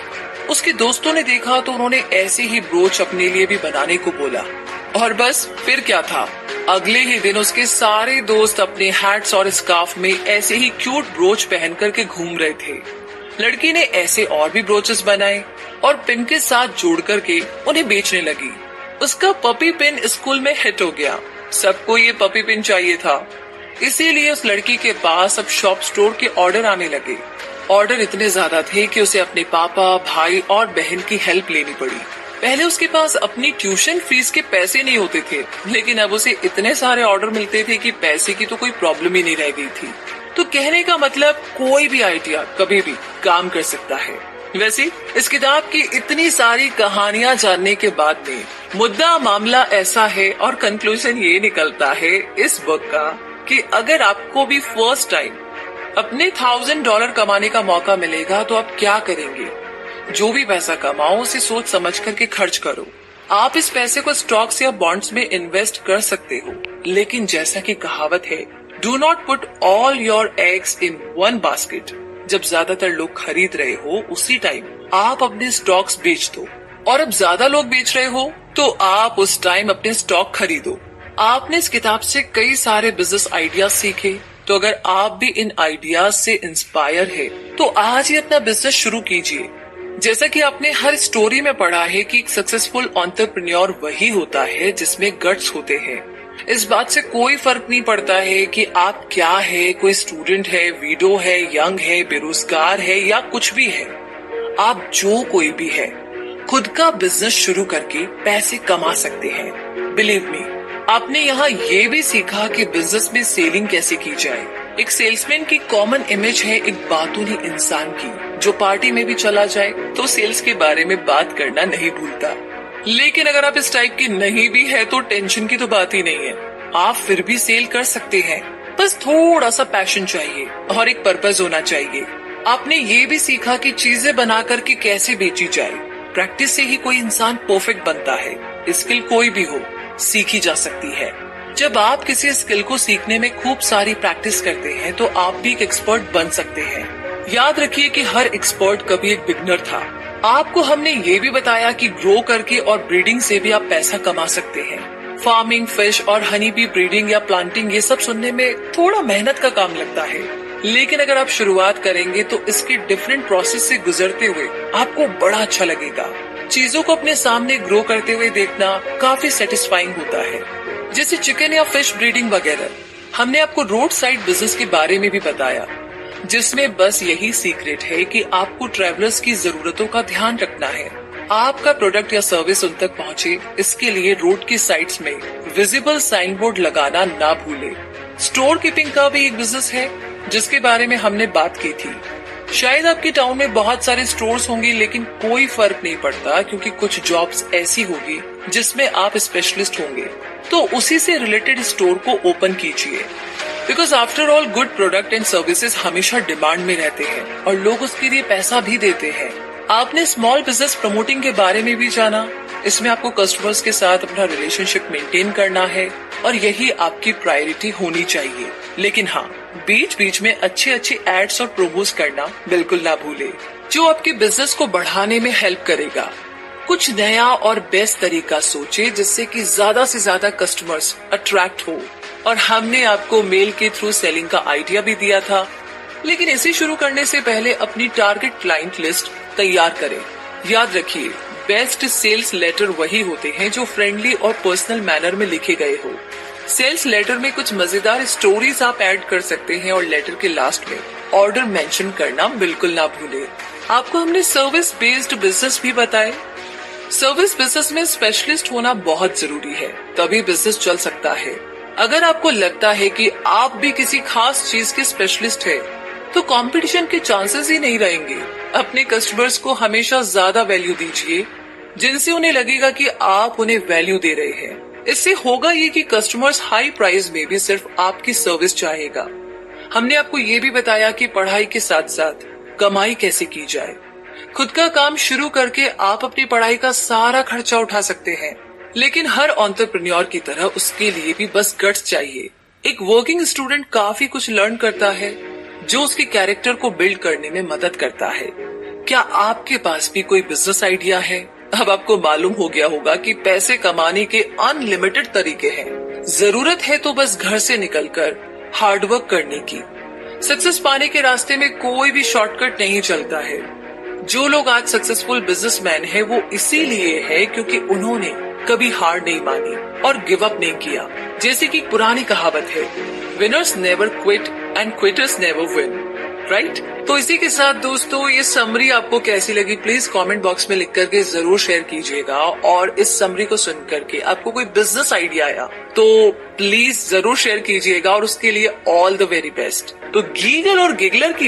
उसके दोस्तों ने देखा तो उन्होंने ऐसे ही ब्रोच अपने लिए भी बनाने को बोला, और बस फिर क्या था, अगले ही दिन उसके सारे दोस्त अपने हैट्स और स्कार्फ में ऐसे ही क्यूट ब्रोच पहन करके घूम रहे थे। लड़की ने ऐसे और भी ब्रोचेस बनाए और पिन के साथ जोड़ करके उन्हें बेचने लगी। उसका पपी पिन स्कूल में हिट हो गया। सबको ये पपी पिन चाहिए था, इसीलिए उस लड़की के पास अब शॉप स्टोर के ऑर्डर आने लगे। ऑर्डर इतने ज्यादा थे कि उसे अपने पापा, भाई और बहन की हेल्प लेनी पड़ी। पहले उसके पास अपनी ट्यूशन फीस के पैसे नहीं होते थे, लेकिन अब उसे इतने सारे ऑर्डर मिलते थे कि पैसे की तो कोई प्रॉब्लम ही नहीं रह गई थी। तो कहने का मतलब कोई भी आइडिया कभी भी काम कर सकता है। वैसे इस किताब की इतनी सारी कहानियां जानने के बाद में मुद्दा मामला ऐसा है और कंक्लूजन ये निकलता है इस बुक का कि अगर आपको भी फर्स्ट टाइम अपने $1000 कमाने का मौका मिलेगा तो आप क्या करेंगे? जो भी पैसा कमाओ उसे सोच समझ करके खर्च करो। आप इस पैसे को स्टॉक्स या बॉन्ड्स में इन्वेस्ट कर सकते हो, लेकिन जैसा कि कहावत है, do not put all your eggs in one basket. जब ज्यादातर लोग खरीद रहे हो उसी टाइम आप अपने स्टॉक्स बेच दो, और अब ज्यादा लोग बेच रहे हो तो आप उस टाइम अपने स्टॉक खरीदो। आपने इस किताब से कई सारे बिजनेस आइडियाज सीखे, तो अगर आप भी इन आइडियाज से इंस्पायर है तो आज ही अपना बिजनेस शुरू कीजिए। जैसा कि आपने हर स्टोरी में पढ़ा है कि एक सक्सेसफुल एंटरप्रेन्योर वही होता है जिसमें गट्स होते हैं। इस बात से कोई फर्क नहीं पड़ता है कि आप क्या है, कोई स्टूडेंट है, विडो है, यंग है, बेरोजगार है या कुछ भी है। आप जो कोई भी है, खुद का बिजनेस शुरू करके पैसे कमा सकते हैं। बिलीव मी, आपने यहाँ ये भी सीखा कि बिजनेस में सेलिंग कैसे की जाए। एक सेल्समैन की कॉमन इमेज है एक बातूनी इंसान की, जो पार्टी में भी चला जाए तो सेल्स के बारे में बात करना नहीं भूलता। लेकिन अगर आप इस टाइप की नहीं भी है तो टेंशन की तो बात ही नहीं है, आप फिर भी सेल कर सकते हैं। बस थोड़ा सा पैशन चाहिए और एक पर्पस होना चाहिए। आपने ये भी सीखा कि चीजें बना करके कैसे बेची जाए। प्रैक्टिस से ही कोई इंसान परफेक्ट बनता है। स्किल कोई भी हो, सीखी जा सकती है। जब आप किसी स्किल को सीखने में खूब सारी प्रैक्टिस करते हैं तो आप भी एक एक्सपर्ट बन सकते हैं। याद रखिए कि हर एक्सपर्ट कभी एक बिगनर था। आपको हमने ये भी बताया कि ग्रो करके और ब्रीडिंग से भी आप पैसा कमा सकते हैं। फार्मिंग, फिश और हनी बी ब्रीडिंग या प्लांटिंग, ये सब सुनने में थोड़ा मेहनत का काम लगता है, लेकिन अगर आप शुरुआत करेंगे तो इसके डिफरेंट प्रोसेस से गुजरते हुए आपको बड़ा अच्छा लगेगा। चीजों को अपने सामने ग्रो करते हुए देखना काफी सेटिस्फाइंग होता है। जैसे चिकन या फिश ब्रीडिंग वगैरह। हमने आपको रोड साइड बिजनेस के बारे में भी बताया, जिसमें बस यही सीक्रेट है कि आपको ट्रैवलर्स की जरूरतों का ध्यान रखना है। आपका प्रोडक्ट या सर्विस उन तक पहुंचे, इसके लिए रोड की साइड्स में विजिबल साइन बोर्ड लगाना ना भूले। स्टोर कीपिंग का भी एक बिजनेस है जिसके बारे में हमने बात की थी। शायद आपके टाउन में बहुत सारे स्टोर्स होंगे, लेकिन कोई फर्क नहीं पड़ता, क्योंकि कुछ जॉब्स ऐसी होगी जिसमें आप स्पेशलिस्ट होंगे, तो उसी से रिलेटेड स्टोर को ओपन कीजिए। Because after all good product and services हमेशा डिमांड में रहते हैं और लोग उसके लिए पैसा भी देते हैं। आपने स्मॉल बिजनेस प्रमोटिंग के बारे में भी जाना। इसमें आपको कस्टमर्स के साथ अपना रिलेशनशिप मेंटेन करना है और यही आपकी प्रायोरिटी होनी चाहिए। लेकिन हाँ, बीच बीच में अच्छे एड्स और प्रोमोस करना बिल्कुल ना भूले, जो आपके बिजनेस को बढ़ाने में हेल्प करेगा। कुछ नया और बेस्ट तरीका सोचे जिससे कि ज्यादा से ज्यादा कस्टमर्स अट्रैक्ट हो। और हमने आपको मेल के थ्रू सेलिंग का आइडिया भी दिया था, लेकिन इसे शुरू करने से पहले अपनी टारगेट क्लाइंट लिस्ट तैयार करें। याद रखिए, बेस्ट सेल्स लेटर वही होते हैं जो फ्रेंडली और पर्सनल मैनर में लिखे गए हो। सेल्स लेटर में कुछ मजेदार स्टोरीज आप ऐड कर सकते हैं और लेटर के लास्ट में ऑर्डर मेंशन करना बिल्कुल ना भूले। आपको हमने सर्विस बेस्ड बिजनेस भी बताए। सर्विस बिजनेस में स्पेशलिस्ट होना बहुत जरूरी है, तभी बिजनेस चल सकता है। अगर आपको लगता है कि आप भी किसी खास चीज के स्पेशलिस्ट हैं, तो कंपटीशन के चांसेस ही नहीं रहेंगे। अपने कस्टमर्स को हमेशा ज्यादा वैल्यू दीजिए, जिनसे उन्हें लगेगा कि आप उन्हें वैल्यू दे रहे हैं। इससे होगा ये कि कस्टमर्स हाई प्राइस में भी सिर्फ आपकी सर्विस चाहेगा। हमने आपको ये भी बताया कि पढ़ाई के साथ साथ कमाई कैसे की जाए। खुद का काम शुरू करके आप अपनी पढ़ाई का सारा खर्चा उठा सकते हैं, लेकिन हर एंटरप्रेन्योर की तरह उसके लिए भी बस गट्स चाहिए। एक वर्किंग स्टूडेंट काफी कुछ लर्न करता है, जो उसके कैरेक्टर को बिल्ड करने में मदद करता है। क्या आपके पास भी कोई बिजनेस आइडिया है? अब आपको मालूम हो गया होगा कि पैसे कमाने के अनलिमिटेड तरीके हैं। जरूरत है तो बस घर से निकलकर हार्डवर्क करने की। सक्सेस पाने के रास्ते में कोई भी शॉर्टकट नहीं चलता है। जो लोग आज सक्सेसफुल बिजनेसमैन हैं, वो इसीलिए है क्योंकि उन्होंने कभी हार नहीं मानी और गिव अप नहीं किया। जैसे कि पुरानी कहावत है, winners never quit and quitters never win, right? तो इसी के साथ दोस्तों, ये समरी आपको कैसी लगी प्लीज कमेंट बॉक्स में लिख करके जरूर शेयर कीजिएगा। और इस समरी को सुन करके आपको कोई बिजनेस आइडिया आया तो प्लीज जरूर शेयर कीजिएगा, और उसके लिए ऑल द वेरी बेस्ट। तो गीगल और गिगलर की